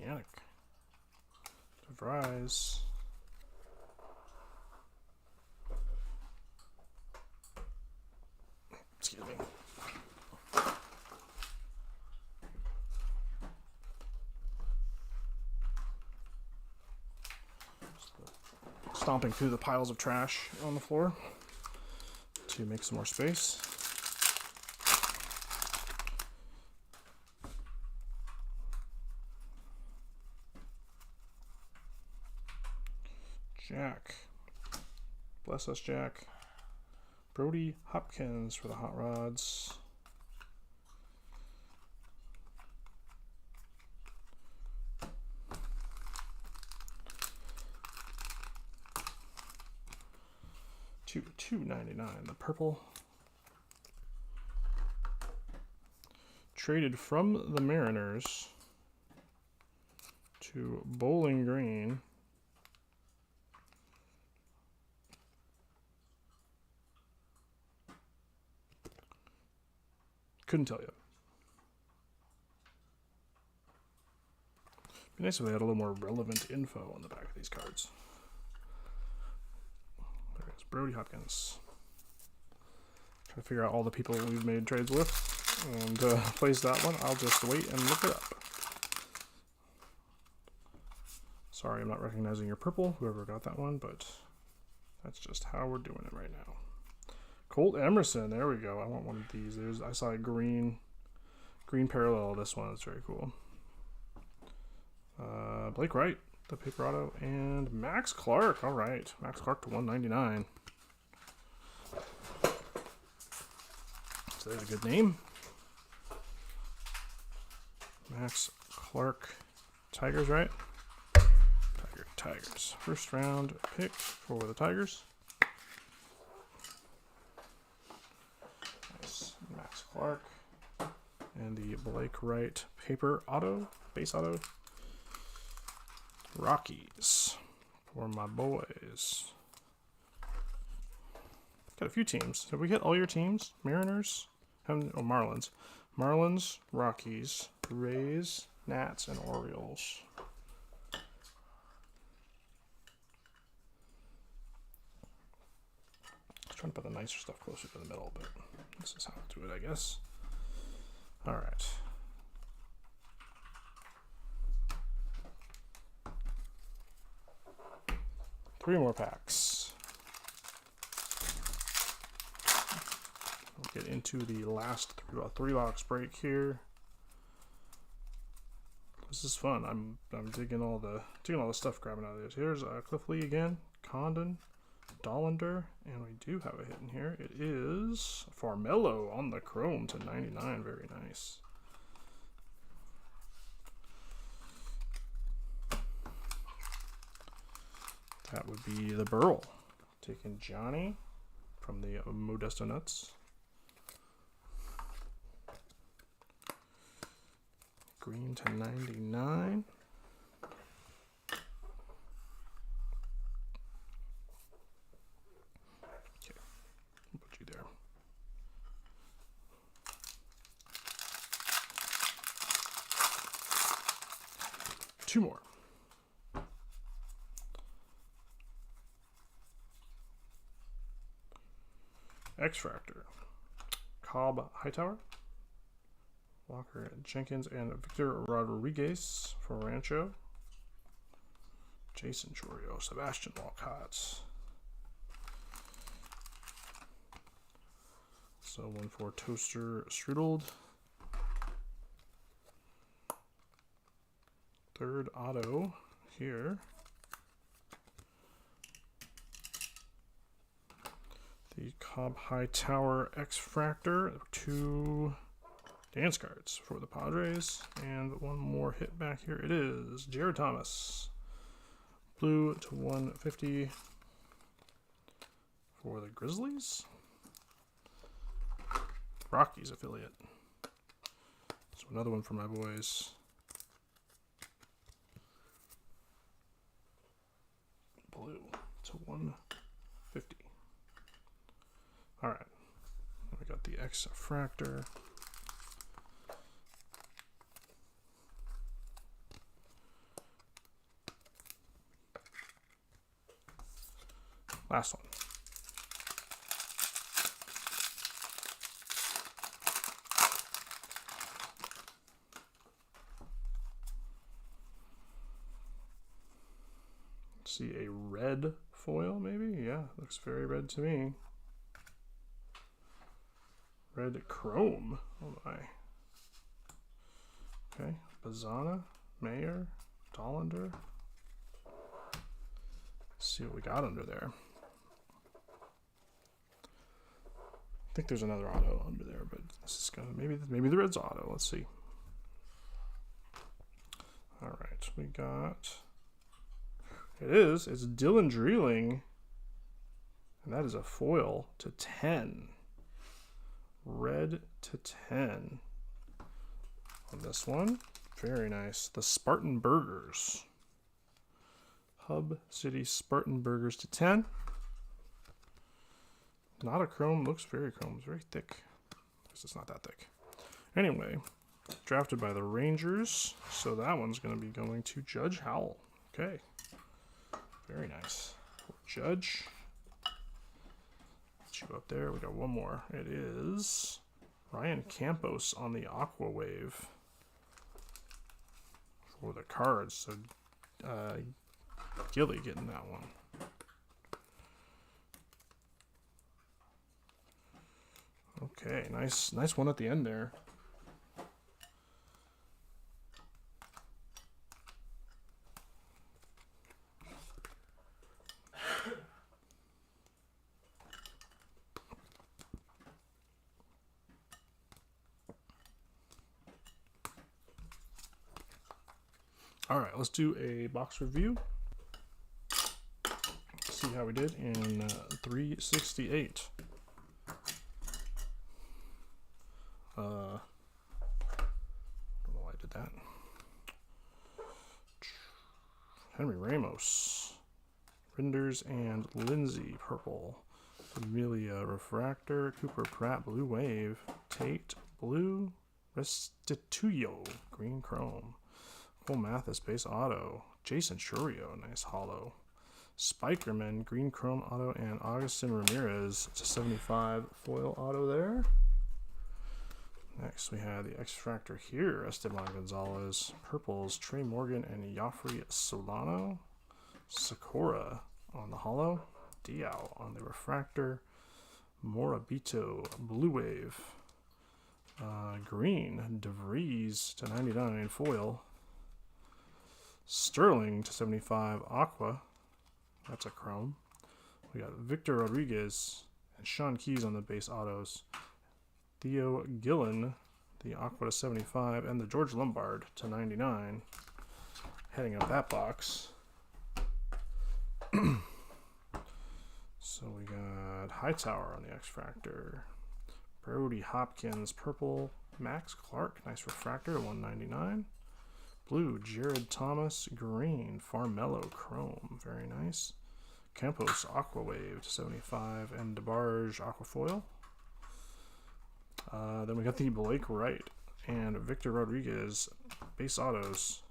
Yannick. DeVries. Excuse me. Stomping through the piles of trash on the floor to make some more space. Jack. Bless us, Jack. Brody Hopkins for the Hot Rods. $2.99. The purple. Traded from the Mariners to Bowling Green. Couldn't tell you. Be nice if they had a little more relevant info on the back of these cards. There's Brody Hopkins. Try to figure out all the people we've made trades with and place that one. I'll just wait and look it up. Sorry, I'm not recognizing your purple, whoever got that one, but that's just how we're doing it right now. Colt Emerson, there we go. I want one of these. I saw a green parallel. This one is very cool. Blake Wright, the paper auto, and Max Clark. All right, Max Clark to 199. So there's a good name. Max Clark, Tigers, right? Tigers. First round pick for the Tigers. Max Clark and the Blake Wright paper auto, base auto. Rockies for my boys. Got a few teams. Have we hit all your teams? Mariners? Marlins. Marlins, Rockies, Rays, Nats, and Orioles. trying to put the nicer stuff closer to the middle, but this is how to do it, I guess. All right. Three more packs. We'll get into the last three box break here. This is fun. I'm digging all the stuff grabbing out of this. Here's Cliff Lee again, Condon, Dollander, and we do have a hit in here. It is Farmello on the chrome to 99. Very nice. That would be the Burl. Taking Johnny from the Modesto Nuts. Green to 99. Okay, we'll put you there. Two more. X-Fractor, Cobb Hightower, Walker Jenkins, and Victor Rodriguez for Rancho, Jason Chorio, Sebastian Walcott. So one for Toaster Strudel. Third auto here. The Cobb Hightower X-Fractor, 2 dance cards for the Padres, and one more hit back here. It is Jared Thomas, blue to 150 for the Grizzlies, Rockies affiliate. So another one for my boys. Blue to 150. All right, we got the X-Fractor. Last one. Let's see, a red foil maybe? Yeah, looks very red to me. Red chrome. Oh my. Okay, Bazana, Mayer, Dollander. Let's see what we got under there. I think there's another auto under there, but this is gonna maybe the red's auto. Let's see. All right, we got. It's Dylan Dreeling, and that is a foil to 10. Red to 10 on this one. Very nice. The Spartan Burgers. Hub City Spartan Burgers to 10. Not a chrome. Looks very chrome. It's very thick. I guess it's not that thick. Anyway, drafted by the Rangers. So that one's going to be going to Judge Howell. Okay. Very nice. Judge. You up there. We got one more. It is Ryan Campos on the Aqua Wave for the Cards. So Gilly getting that one. Okay, nice one at the end there. All right, let's do a box review. See how we did in 368. I don't know why I did that. Henry Ramos, Rinders, and Lindsay purple. Amelia Refractor, Cooper Pratt blue wave, Tate blue, Restituyo green chrome. Cole Mathis base auto. Jason Churio, nice hollow. Spikerman, green chrome auto, and Augustin Ramirez to 75 foil auto there. Next, we have the X-Fractor here, Esteban Gonzalez, purples, Trey Morgan, and Joffrey Solano. Sakura on the holo, Diao on the refractor, Morabito, Blue Wave, green, DeVries to 99 foil, Sterling to 75 aqua, that's a chrome. We got Victor Rodriguez and Sean Keys on the base autos, Theo Gillen, the aqua to 75, and the George Lombard to 99. Heading up that box. So we got Hightower on the X-Fractor, Brody Hopkins purple, Max Clark, nice refractor to 199, blue Jared Thomas, green Farmello chrome, very nice, Campos Aqua Wave to 75, and DeBarge Aqua Foil. Then we got the Blake Wright and Victor Rodriguez base autos,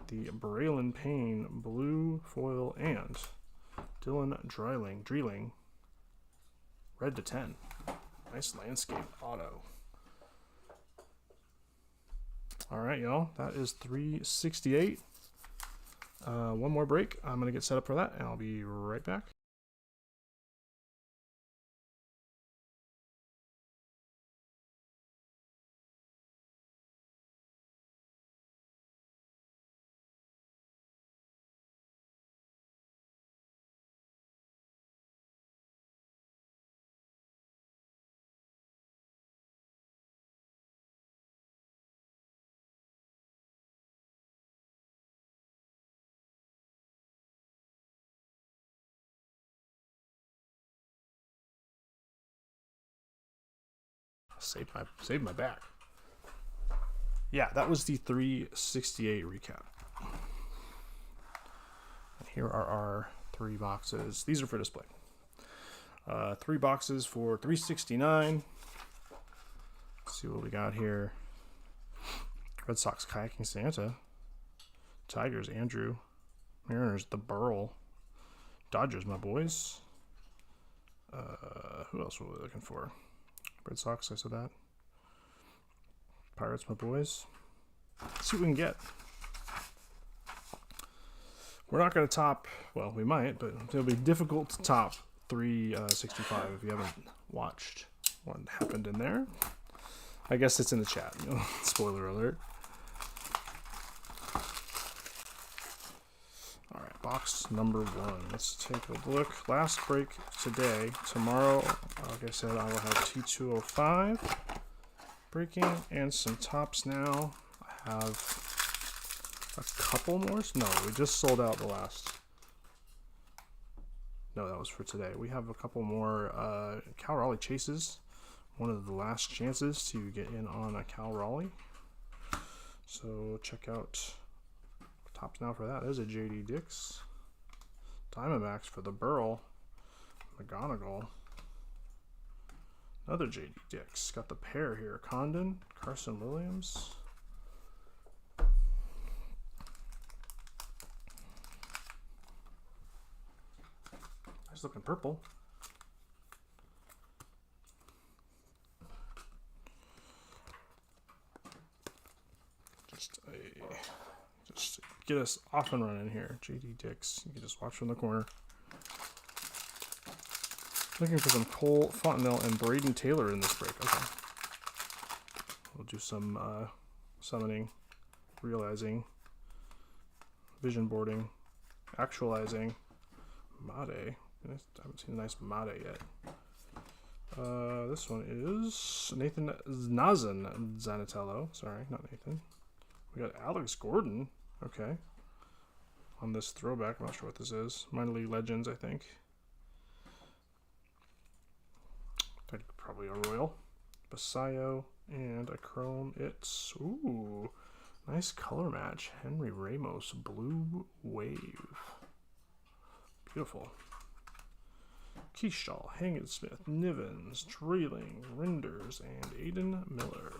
the Braylon Payne blue foil, and Dylan Dreiling, red to 10. Nice landscape auto. All right, y'all. That is 368. One more break. I'm going to get set up for that, and I'll be right back. Save my back. Yeah, that was the 368 recap. And here are our 3 boxes. These are for display. 3 boxes for 369. Let's see what we got here. Red Sox Kayaking Santa. Tigers Andrew. Mariners the Burl. Dodgers my boys. Who else were we looking for? Red Sox, I said that. Pirates, my boys. Let's see what we can get. We're not going to top, well, we might, but it'll be difficult to top 365 if you haven't watched what happened in there. I guess it's in the chat. Spoiler alert. All right, box number 1. Let's take a look. Last break today. Tomorrow, like I said, I will have T205 breaking and some tops now. I have a couple more. No, we just sold out the last. No, that was for today. We have a couple more Cal Raleigh chases. One of the last chances to get in on a Cal Raleigh. So check out tops now for that. There's a JD Dix. Diamondbacks for the Burl. McGonigal. Another JD Dix. Got the pair here. Condon, Carson Williams. Nice looking purple. Just get us off and running here. JD Dix. You can just watch from the corner. Looking for some Cole Fontenelle and Braden Taylor in this break. Okay. We'll do some summoning, realizing, vision boarding, actualizing. Made. I haven't seen a nice Made yet. This one is Nathan Zanatello. Sorry, not Nathan. We got Alex Gordon. Okay. On this throwback. I'm not sure what this is. Minor League Legends, I think. Probably a Royal. Basayo and a Chrome. It's, ooh, nice color match. Henry Ramos, Blue Wave. Beautiful. Keyshaw, Hangensmith, Nivens, Dreeling, Rinders, and Aiden Miller.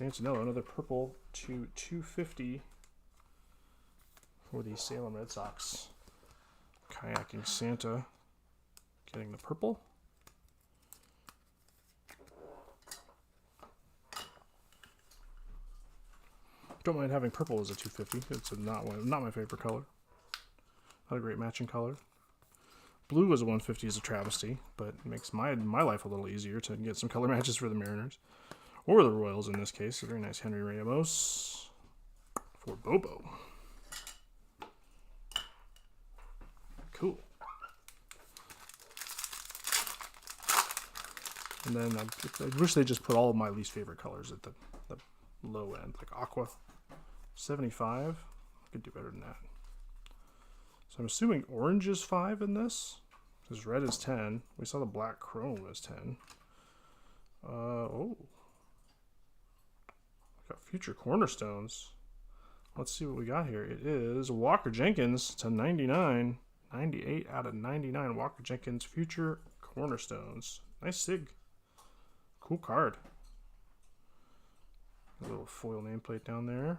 Santinello, another purple to 250 for the Salem Red Sox. Kayaking Santa getting the purple. Don't mind having purple as a 250. It's not my favorite color. Not a great matching color. Blue as a 150 is a travesty, but it makes my life a little easier to get some color matches for the Mariners. Or the Royals in this case. A very nice Henry Ramos for Bobo. Cool. And then I wish they just put all of my least favorite colors at the low end, like aqua. 75. I could do better than that. So I'm assuming orange is 5 in this. Because red is 10. We saw the black chrome as 10. Oh. Got future cornerstones. Let's see what we got here. It is Walker Jenkins to 99. 98 out of 99. Walker Jenkins future cornerstones. Nice sig. Cool card. A little foil nameplate down there.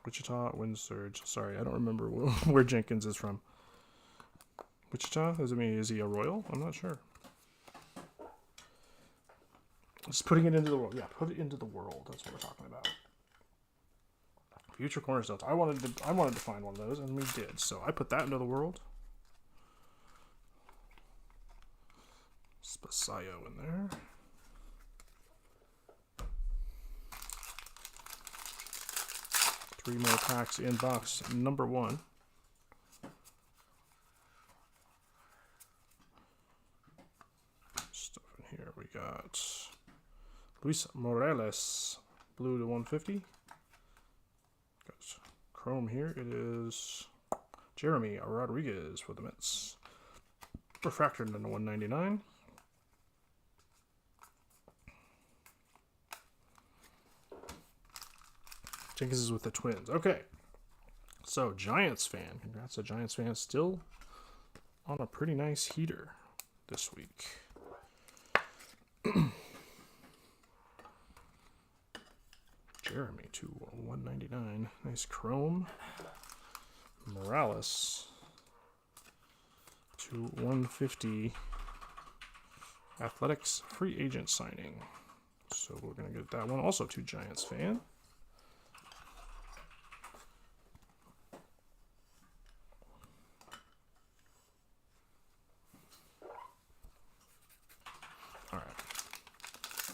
Wichita Wind Surge. Sorry, I don't remember where Jenkins is from. Wichita? Is he a Royal? I'm not sure. Just putting it into the world. Yeah, put it into the world. That's what we're talking about. Future cornerstones. I wanted to find one of those, and we did. So I put that into the world. Spasayo in there. Three more packs in box number 1. Stuff in here. We got Luis Morales, blue to 150. Got chrome here. It is Jeremy Rodriguez for the Mets. Refractored into 199. Jenkins is with the Twins. Okay. So, Giants fan. Congrats to Giants fan. Still on a pretty nice heater this week. Jeremy to 199. Nice chrome. Morales to 150. Athletics free agent signing. So, we're going to get that one. Also to Giants fan.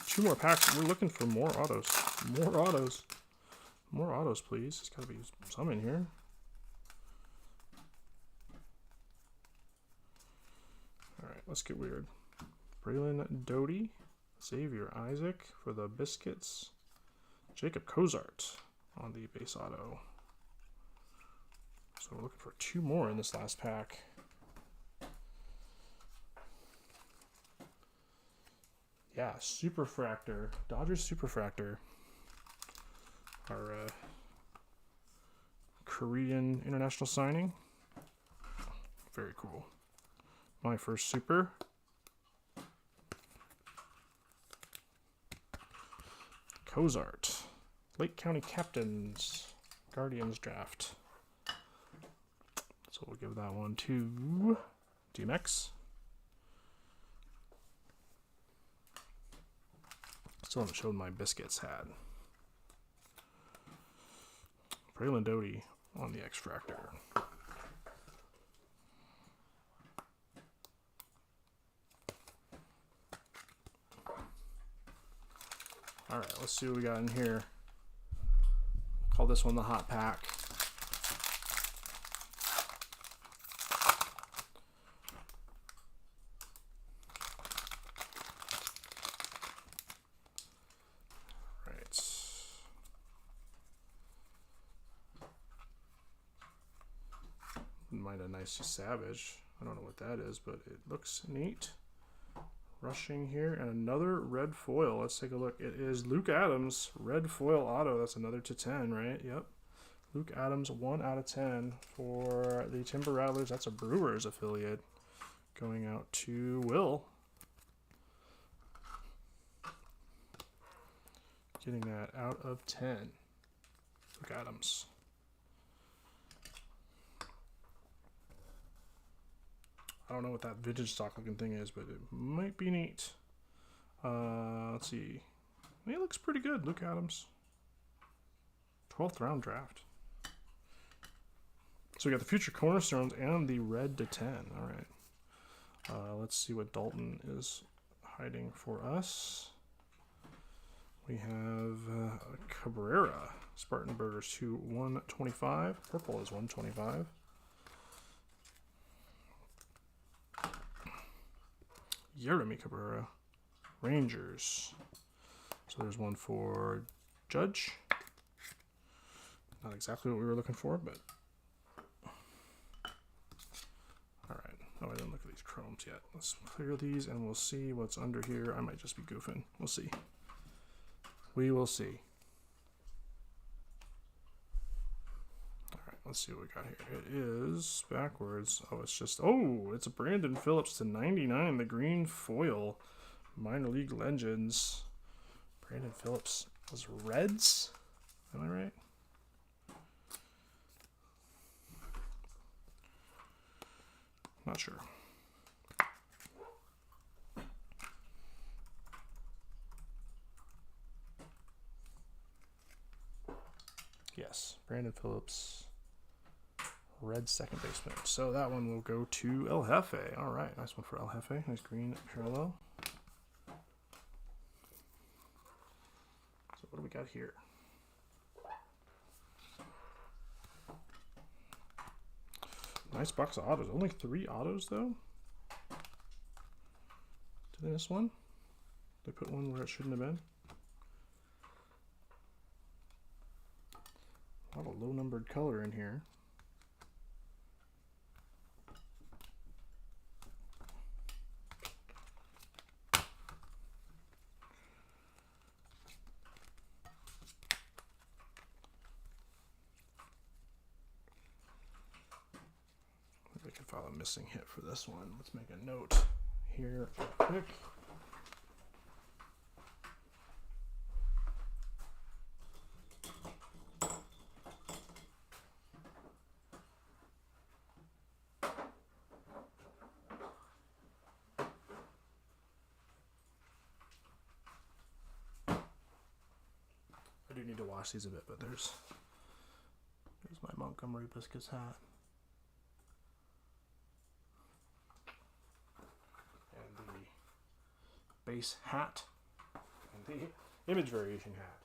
Two more packs. We're looking for more autos. More autos. More autos, please. There's got to be some in here. All right, let's get weird. Braylon Doty. Xavier Isaac for the Biscuits. Jacob Cozart on the base auto. So we're looking for 2 more in this last pack. Yeah, Superfractor. Dodgers Superfractor. Our Korean international signing. Very cool. My first super. Cozart. Lake County Captains. Guardians draft. So we'll give that one to DMX. Still haven't shown my Biscuits had. Braylon Doty on the Extractor. Alright, let's see what we got in here. Call this one the Hot Pack. Mind a nice Savage. I don't know what that is, but it looks neat. Rushing here, and another red foil. Let's take a look. It is Luke Adams, red foil auto. That's another to 10, right? Yep. Luke Adams, 1 out of 10 for the Timber Rattlers. That's a Brewers affiliate. Going out to Will. Getting that out of 10. Luke Adams. I don't know what that vintage stock looking thing is, but it might be neat. Let's see. He looks pretty good, Luke Adams. 12th round draft. So we got the future cornerstones and the red to 10. All right. Let's see what Dalton is hiding for us. We have Cabrera, Spartan Burgers to 125. Purple is 125. Ybrb Cabrera, Rangers. So there's one for Judge. Not exactly what we were looking for, but all right. Oh, I didn't look at these chromes yet. Let's clear these and we'll see what's under here. I might just be goofing. We'll see. We will see. All right, let's see what we got here. It is backwards. Oh, it's just, oh, it's a Brandon Phillips to 99, the green foil. Minor League Legends. Brandon Phillips was Reds. Am I right? Not sure. Yes, Brandon Phillips, red second baseman. So that one will go to El Jefe. All right, nice one for El Jefe. Nice green parallel. So what do we got here? Nice box of autos. Only 3 autos though. Did they miss one? They put one where it shouldn't have been. A lot of low numbered color in here. We can file a missing hit for this one. Let's make a note here real quick. I do need to wash these a bit, but there's my Montgomery Biscuits hat. And the base hat. And the image variation hat.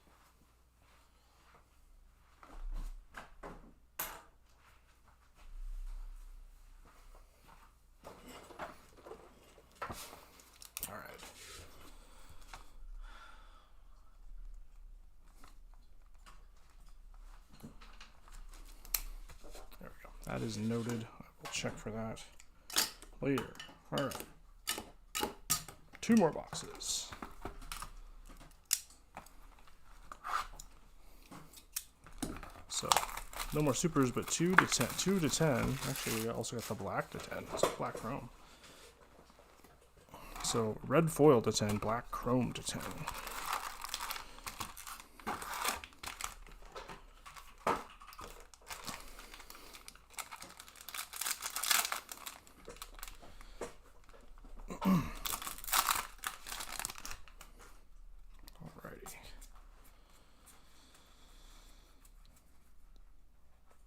All right. There we go. That is noted. I will check for that later. All right. 2 more boxes. So, no more supers, but 2 to 10. 2 to 10. Actually, we also got the black to 10. It's black chrome. So, red foil to 10, black chrome to 10. Alrighty.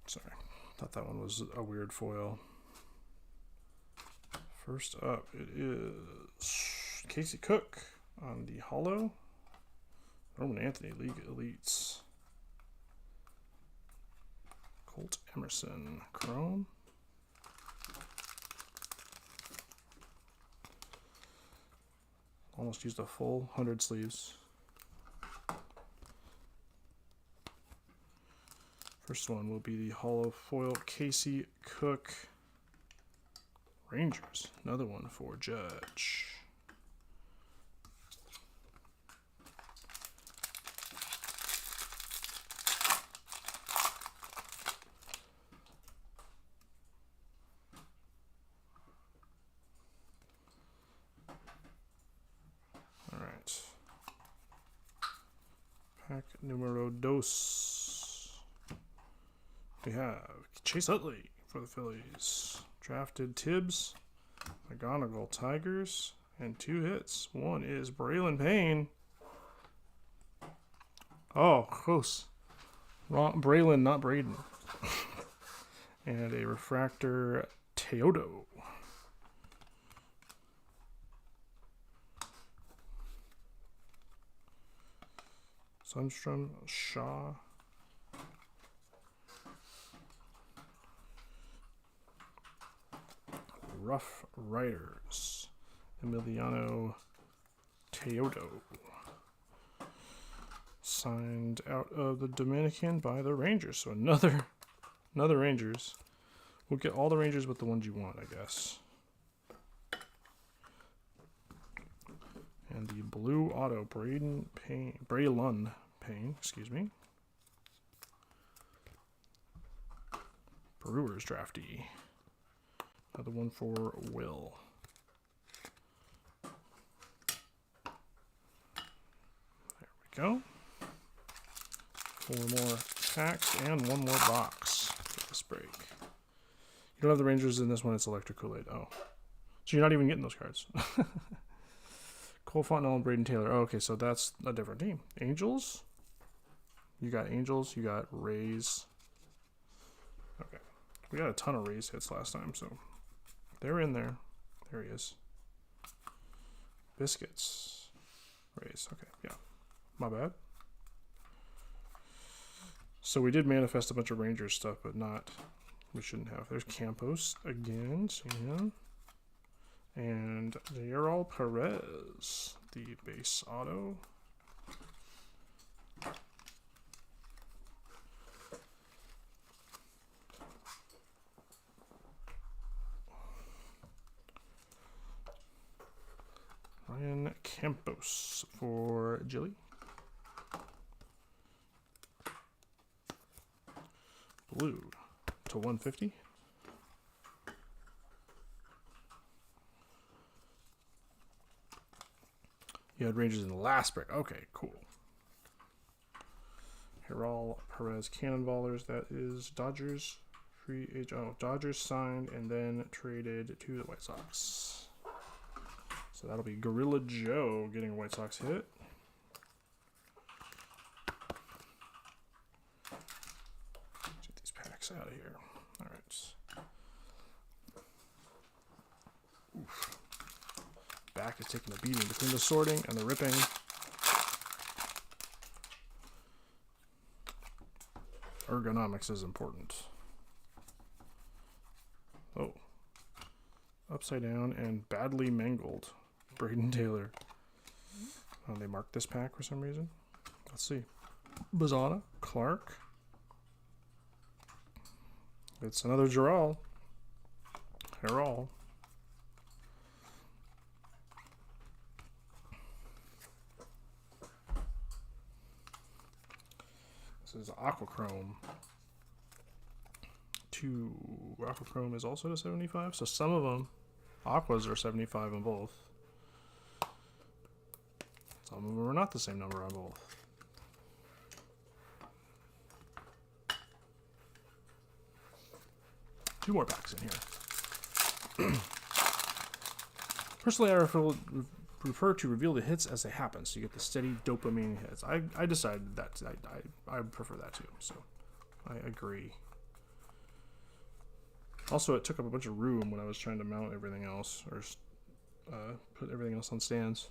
Sorry, thought that one was a weird foil. First up, it is Casey Cook on the holo. Norman Anthony, League Elites. Colt Emerson, chrome. Almost used a full 100 sleeves. First one will be the holo foil Casey Cook Rangers. Another one for Judge. Pack numero dos. We have Chase Utley for the Phillies. Drafted Tibbs, McGonigal Tigers, and 2 hits. One is Braylon Payne. Oh, close. Wrong, Braylon, not Braden. And a refractor Teodo. Sundstrom, Shaw. Rough Riders, Emiliano Teodo. Signed out of the Dominican by the Rangers. So another Rangers. We'll get all the Rangers with the ones you want, I guess. And the blue auto, Braylon Payne, excuse me. Brewers draftee. Another one for Will. There we go. 4 more packs and 1 more box for this break. You don't have the Rangers in this one, it's Electric Kool-Aid. Oh. So you're not even getting those cards. Cole Fontenelle and Braden Taylor. Oh, okay, so that's a different team. Angels. You got Angels, you got Rays. Okay. We got a ton of Rays hits last time, so they're in there. There he is. Biscuits. Rays. Okay, yeah. My bad. So we did manifest a bunch of Rangers stuff, but not... We shouldn't have. There's Campos again. See him. And Ybrb Perez, the base auto. Ryan Campos for Jilly. Blue to 150. You had Rangers in the last break. Okay, cool. Ybrb Perez Cannonballers. That is Dodgers. Free agent. Oh, Dodgers signed and then traded to the White Sox. So that'll be Gorilla Joe getting a White Sox hit. Get these packs out of here. All right. Oof. Back is taking a beating between the sorting and the ripping. Ergonomics is important. Oh. Upside down and badly mangled. Braden Taylor. Oh, they marked this pack for some reason. Let's see. Bazana, Clark. It's another Gerald. Herald. This is Aquachrome. Aquachrome is also to 75. So some of them, Aquas are 75 on both. Some of them are not the same number on both. Two more packs in here. Personally, I prefer to reveal the hits as they happen, so you get the steady dopamine hits. I decided that I prefer that too, so I agree. Also, it took up a bunch of room when I was trying to mount everything else, or put everything else on stands.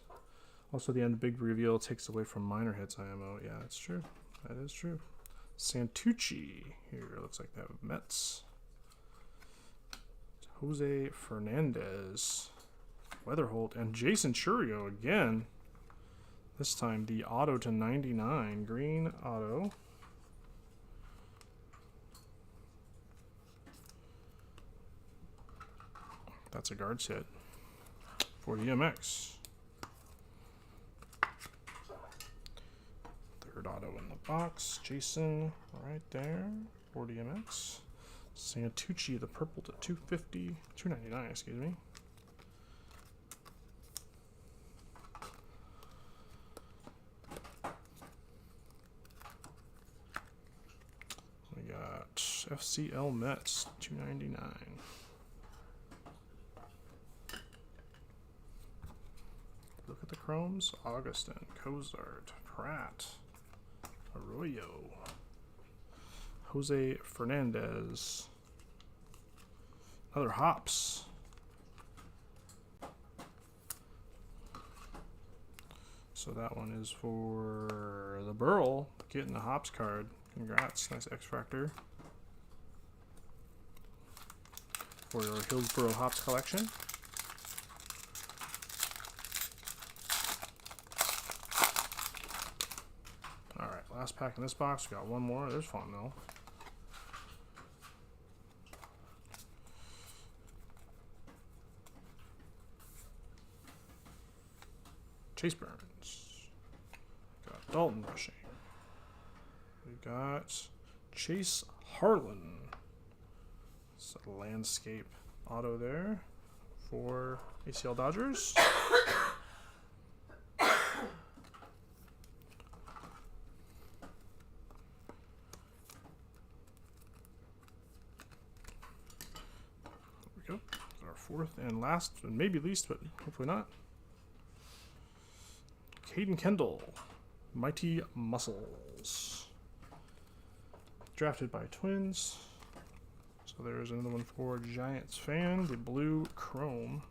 Also, the end big reveal takes away from minor hits IMO. Yeah, that's true. That is true. Santucci here looks like they have Mets. Jose Fernandez, Weatherholt, and Jason Churio again. This time the auto to 99, green auto. That's a guards hit for DMX. Third auto in the box. Jason right there for DMX. Santucci, the purple to 250, 299, excuse me. FCL Mets, $2.99. Look at the chromes. Augustin, Cozart, Pratt, Arroyo, Jose Fernandez, another Hops. So that one is for the Burl, getting the Hops card. Congrats, nice X-Fractor for your Hillsboro Hops collection. Alright, last pack in this box. We got one more. There's Fontenelle. Chase Burns. Got Dalton rushing. We got Chase Harlan. It's a landscape auto there for ACL Dodgers. There we go. Our fourth and last, and maybe least, but hopefully not. Caden Kendall, Mighty Muscles. Drafted by Twins. So there's another one for Giants fan, the blue chrome.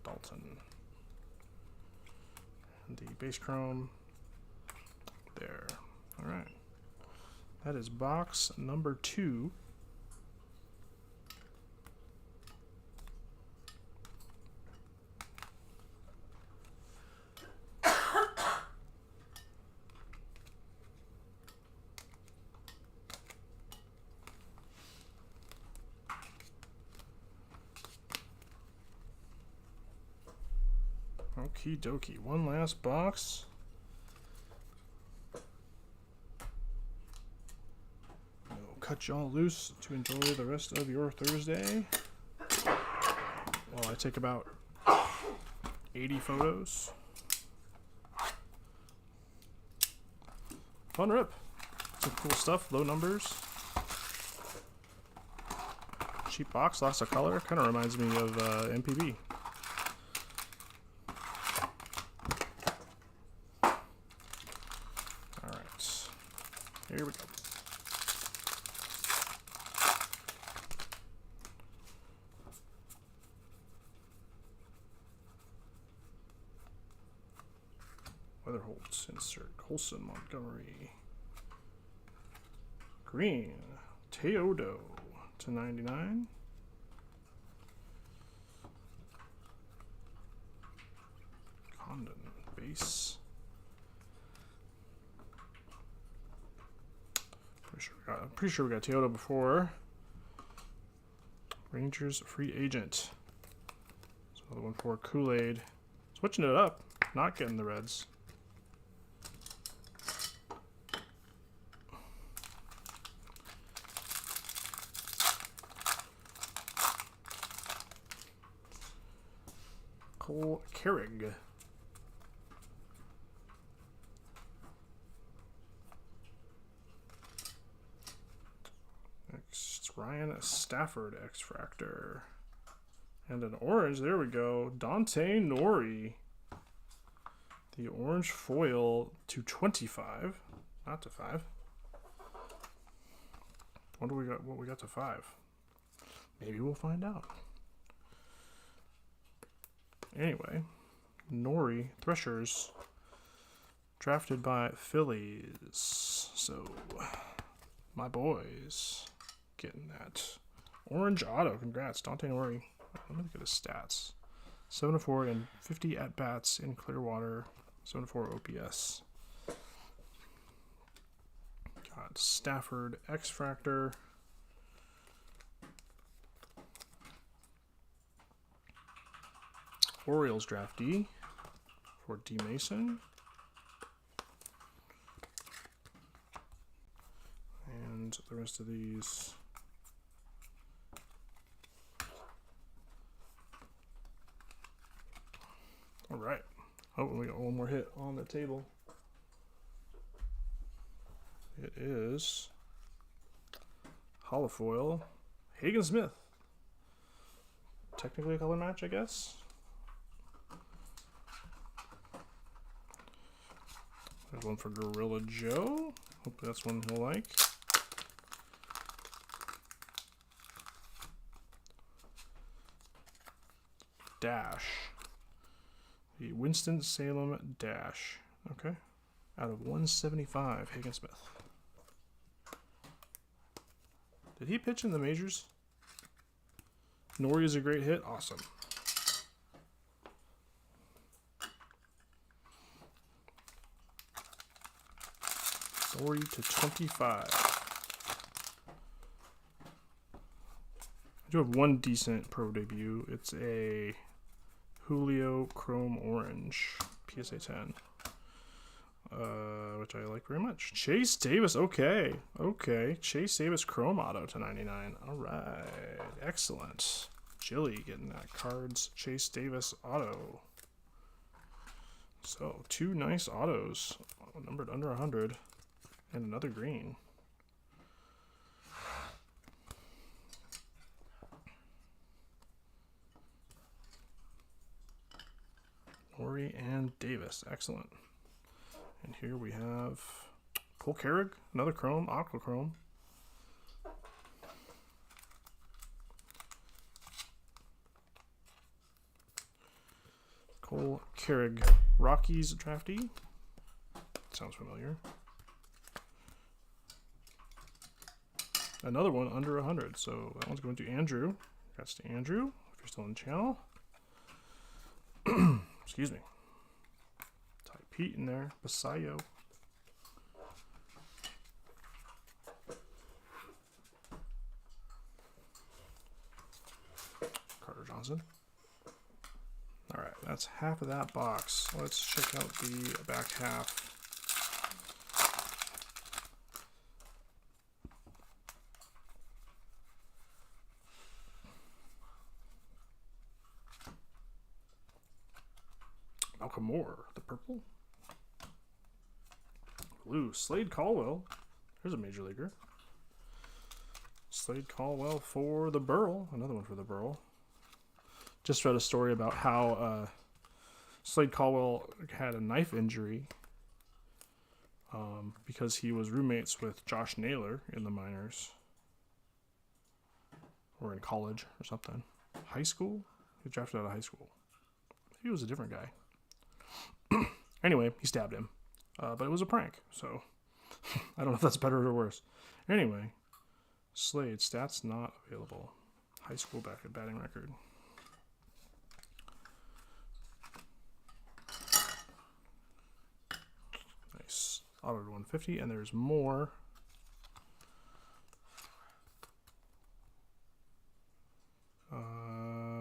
Dalton. And the base chrome there. All right. That is box number 2. Okie dokie. One last box. We'll cut y'all loose to enjoy the rest of your Thursday. While I take about 80 photos. Fun rip. Some cool stuff. Low numbers. Cheap box. Lots of color. Kind of reminds me of MPB. Here we go. Weatherholtz insert. Colson, Montgomery. Green. Teodo /99. Condon base. I'm pretty sure we got Teodo before. Rangers free agent. So another one for Kool-Aid. Switching it up, not getting the Reds. Cole Carrig. Ryan Stafford X-Fractor. And an orange, there we go. Dante Nori. The orange foil /25. Not to 5. Wonder what we got to 5. Maybe we'll find out. Anyway, Nori Threshers. Drafted by Phillies. So, my boys. Getting that orange auto. Congrats, Dante Nori. Let me look at his stats. 7-4 and 50 at bats in Clearwater. 7-4 OPS. Got Stafford X-Fractor. Orioles draftee for D Mason. And the rest of these. All right. Oh, we got one more hit on the table. It is holofoil Hagen Smith. Technically a color match, I guess. There's one for Gorilla Joe. Hope that's one he'll like. Dash. The Winston-Salem Dash. Okay. Out of 175, Hagen Smith. Did he pitch in the majors? Nori is a great hit. Awesome. Nori to 25. I do have one decent pro debut. It's a Julio Chrome Orange PSA 10. Which I like very much. Chase Davis, okay. Chase Davis Chrome Auto to 99. All right, excellent. Jilly getting that Cards Chase Davis Auto. So 2 nice autos, numbered under 100, and another green. Nori and Davis, excellent. And here we have Cole Carrig, another Chrome, Aqua Chrome. Cole Carrig, Rockies draftee. Sounds familiar. Another one under 100, so that one's going to Andrew. Congrats to Andrew, if you're still on the channel. Excuse me. Pete in there, Basayo. Carter Johnson. All right, that's half of that box. Let's check out the back half. Malcolm Moore, the purple. Blue, Slade Caldwell. There's a major leaguer. Slade Caldwell for the Burl. Another one for the Burl. Just read a story about how Slade Caldwell had a knife injury because he was roommates with Josh Naylor in the minors. Or in college or something. High school? He was drafted out of high school. He was a different guy. Anyway, he stabbed him. But it was a prank, so I don't know if that's better or worse. Anyway, Slade, stats not available. High school batting record. Nice. Auto to 150, and there's more.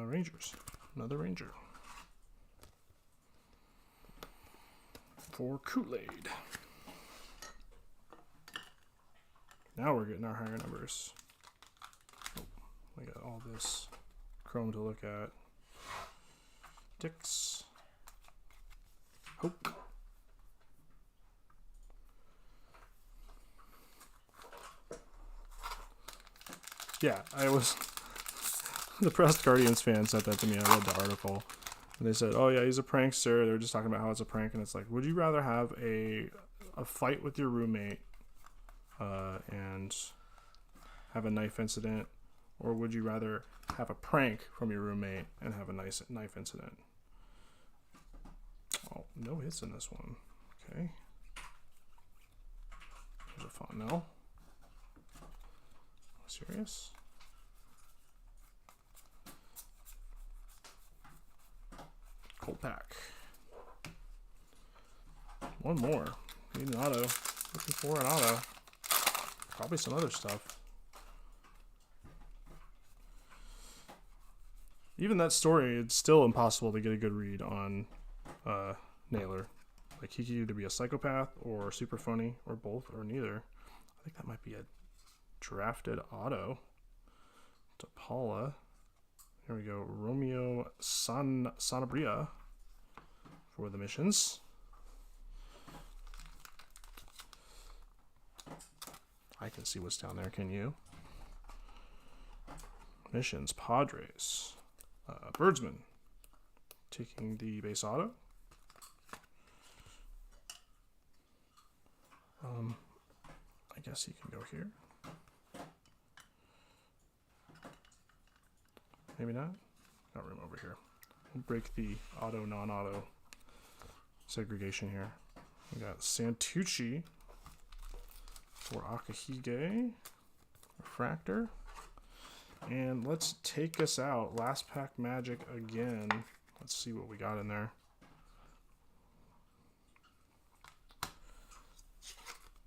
Rangers. Another Ranger. For Kool-Aid. Now we're getting our higher numbers. Oh, we got all this Chrome to look at. Dix. Hope. Yeah, I was... The Pressed Guardians fan sent that to me. I read the article. And they said, oh yeah, he's a prankster. They were just talking about how it's a prank. And it's like, would you rather have a fight with your roommate and have a knife incident? Or would you rather have a prank from your roommate and have a nice knife incident? Oh, no hits in this one. Okay. There's a Fontenelle. Serious? Cold pack. One more. Need an auto. Looking for an auto. Probably some other stuff. Even that story, it's still impossible to get a good read on Naylor. Like, he could either be a psychopath or super funny or both or neither. I think that might be a drafted auto to Paula. Here we go. Romeo Sanabria for the Missions. I can see what's down there. Can you? Missions, Padres, Birdsman, taking the base auto. I guess he can go here. Maybe not. Got room over here. We'll break the auto, non-auto segregation here. We got Santucci for Akahige, Refractor. And let's take us out. Last pack magic again. Let's see what we got in there.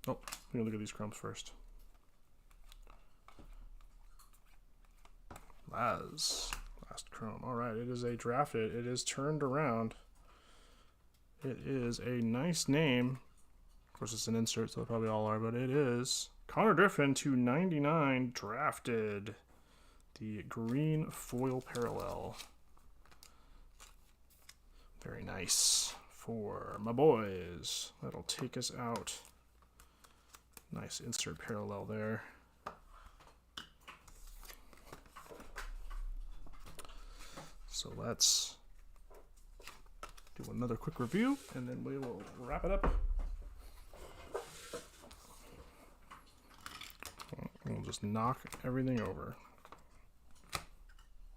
Oh, we're gonna look at these crumbs first. Last chrome. All right, it is a drafted. It is turned around. It is a nice name. Of course, it's an insert, so they probably all are, but it is Connor Griffin to 99 drafted. The green foil parallel. Very nice for my boys. That'll take us out. Nice insert parallel there. So let's do another quick review and then we will wrap it up. We'll just knock everything over.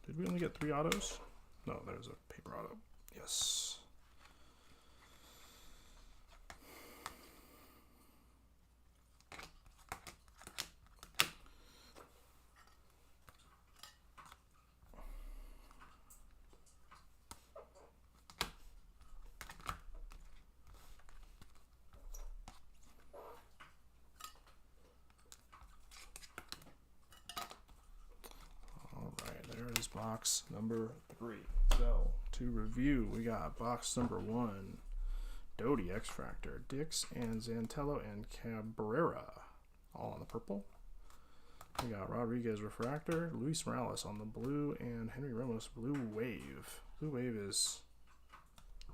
Did we only get 3 autos? No, there's a paper auto. Yes. Box number 3. So to review, we got box number 1, Doty X-Fractor, Dix and Zantello and Cabrera, all on the purple. We got Rodriguez Refractor, Luis Morales on the blue, and Henry Ramos Blue Wave. Blue Wave is,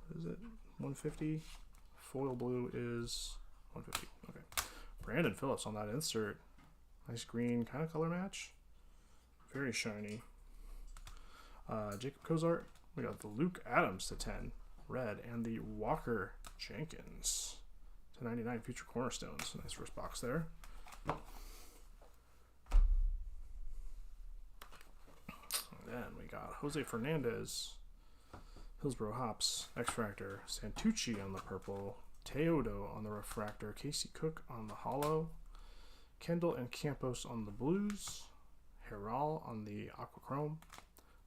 what is it, 150? Foil blue is 150. Okay. Brandon Phillips on that insert. Nice green kind of color match. Very shiny. Jacob Cozart, we got the Luke Adams to 10, red, and the Walker Jenkins to 99, future cornerstones. Nice first box there. And then we got Jose Fernandez, Hillsborough Hops, X-Fractor, Santucci on the purple, Teodo on the refractor, Casey Cook on the hollow, Kendall and Campos on the blues, Heral on the aquachrome,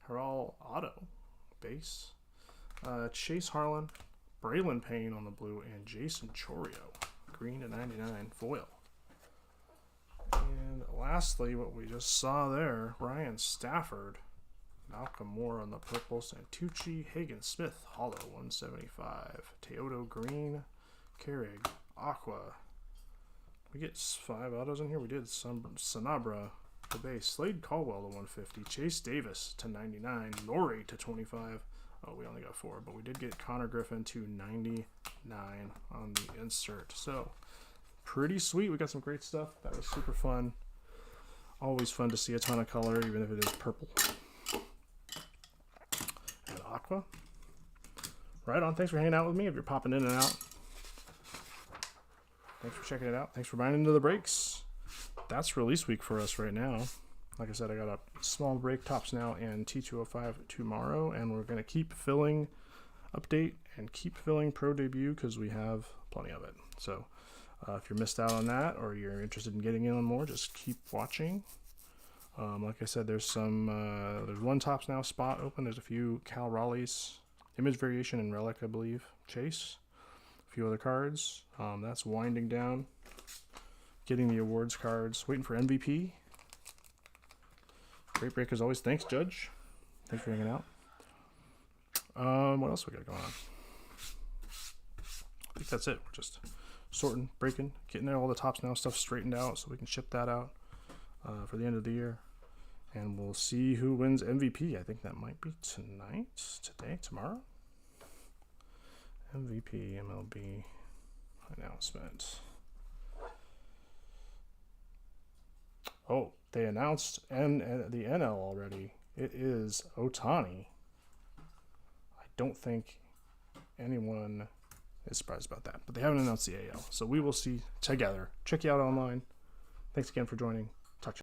Heral auto base, Chase Harlan, Braylon Payne on the blue, and Jason Chorio, green at 99 foil. And lastly, what we just saw there, Ryan Stafford, Malcolm Moore on the purple, Santucci, Hagen Smith, hollow 175, Teodo green, Carrig, aqua. We get 5 autos in here. We did Sanabra, the base, Slade Caldwell to 150, Chase Davis to 99, Laurie to 25. Oh, we only got 4, but we did get Connor Griffin to 99 on the insert. So pretty sweet. We got some great stuff. That was super fun. Always fun to see a ton of color, even if it is purple. And aqua. Right on. Thanks for hanging out with me. If you're popping in and out, thanks for checking it out. Thanks for buying into the breaks. That's release week for us right now. Like I said, I got a small break, Tops Now and T205 tomorrow, and we're going to keep filling update and keep filling pro debut because we have plenty of it. So if you're missed out on that or you're interested in getting in on more, just keep watching. Like I said, there's one Tops Now spot open. There's a few Cal Raleighs, Image Variation and Relic, I believe, Chase, a few other cards. That's winding down. Getting the awards cards, waiting for MVP. Great break as always. Thanks, Judge. Thanks for hanging out. What else we got going on? I think that's it. We're just sorting, breaking, getting all the Tops Now stuff straightened out so we can ship that out for the end of the year. And we'll see who wins MVP. I think that might be tonight, today, tomorrow. MVP, MLB announcement. Oh, they announced the NL already. It is Ohtani. I don't think anyone is surprised about that, but they haven't announced the AL. So we will see together. Check you out online. Thanks again for joining.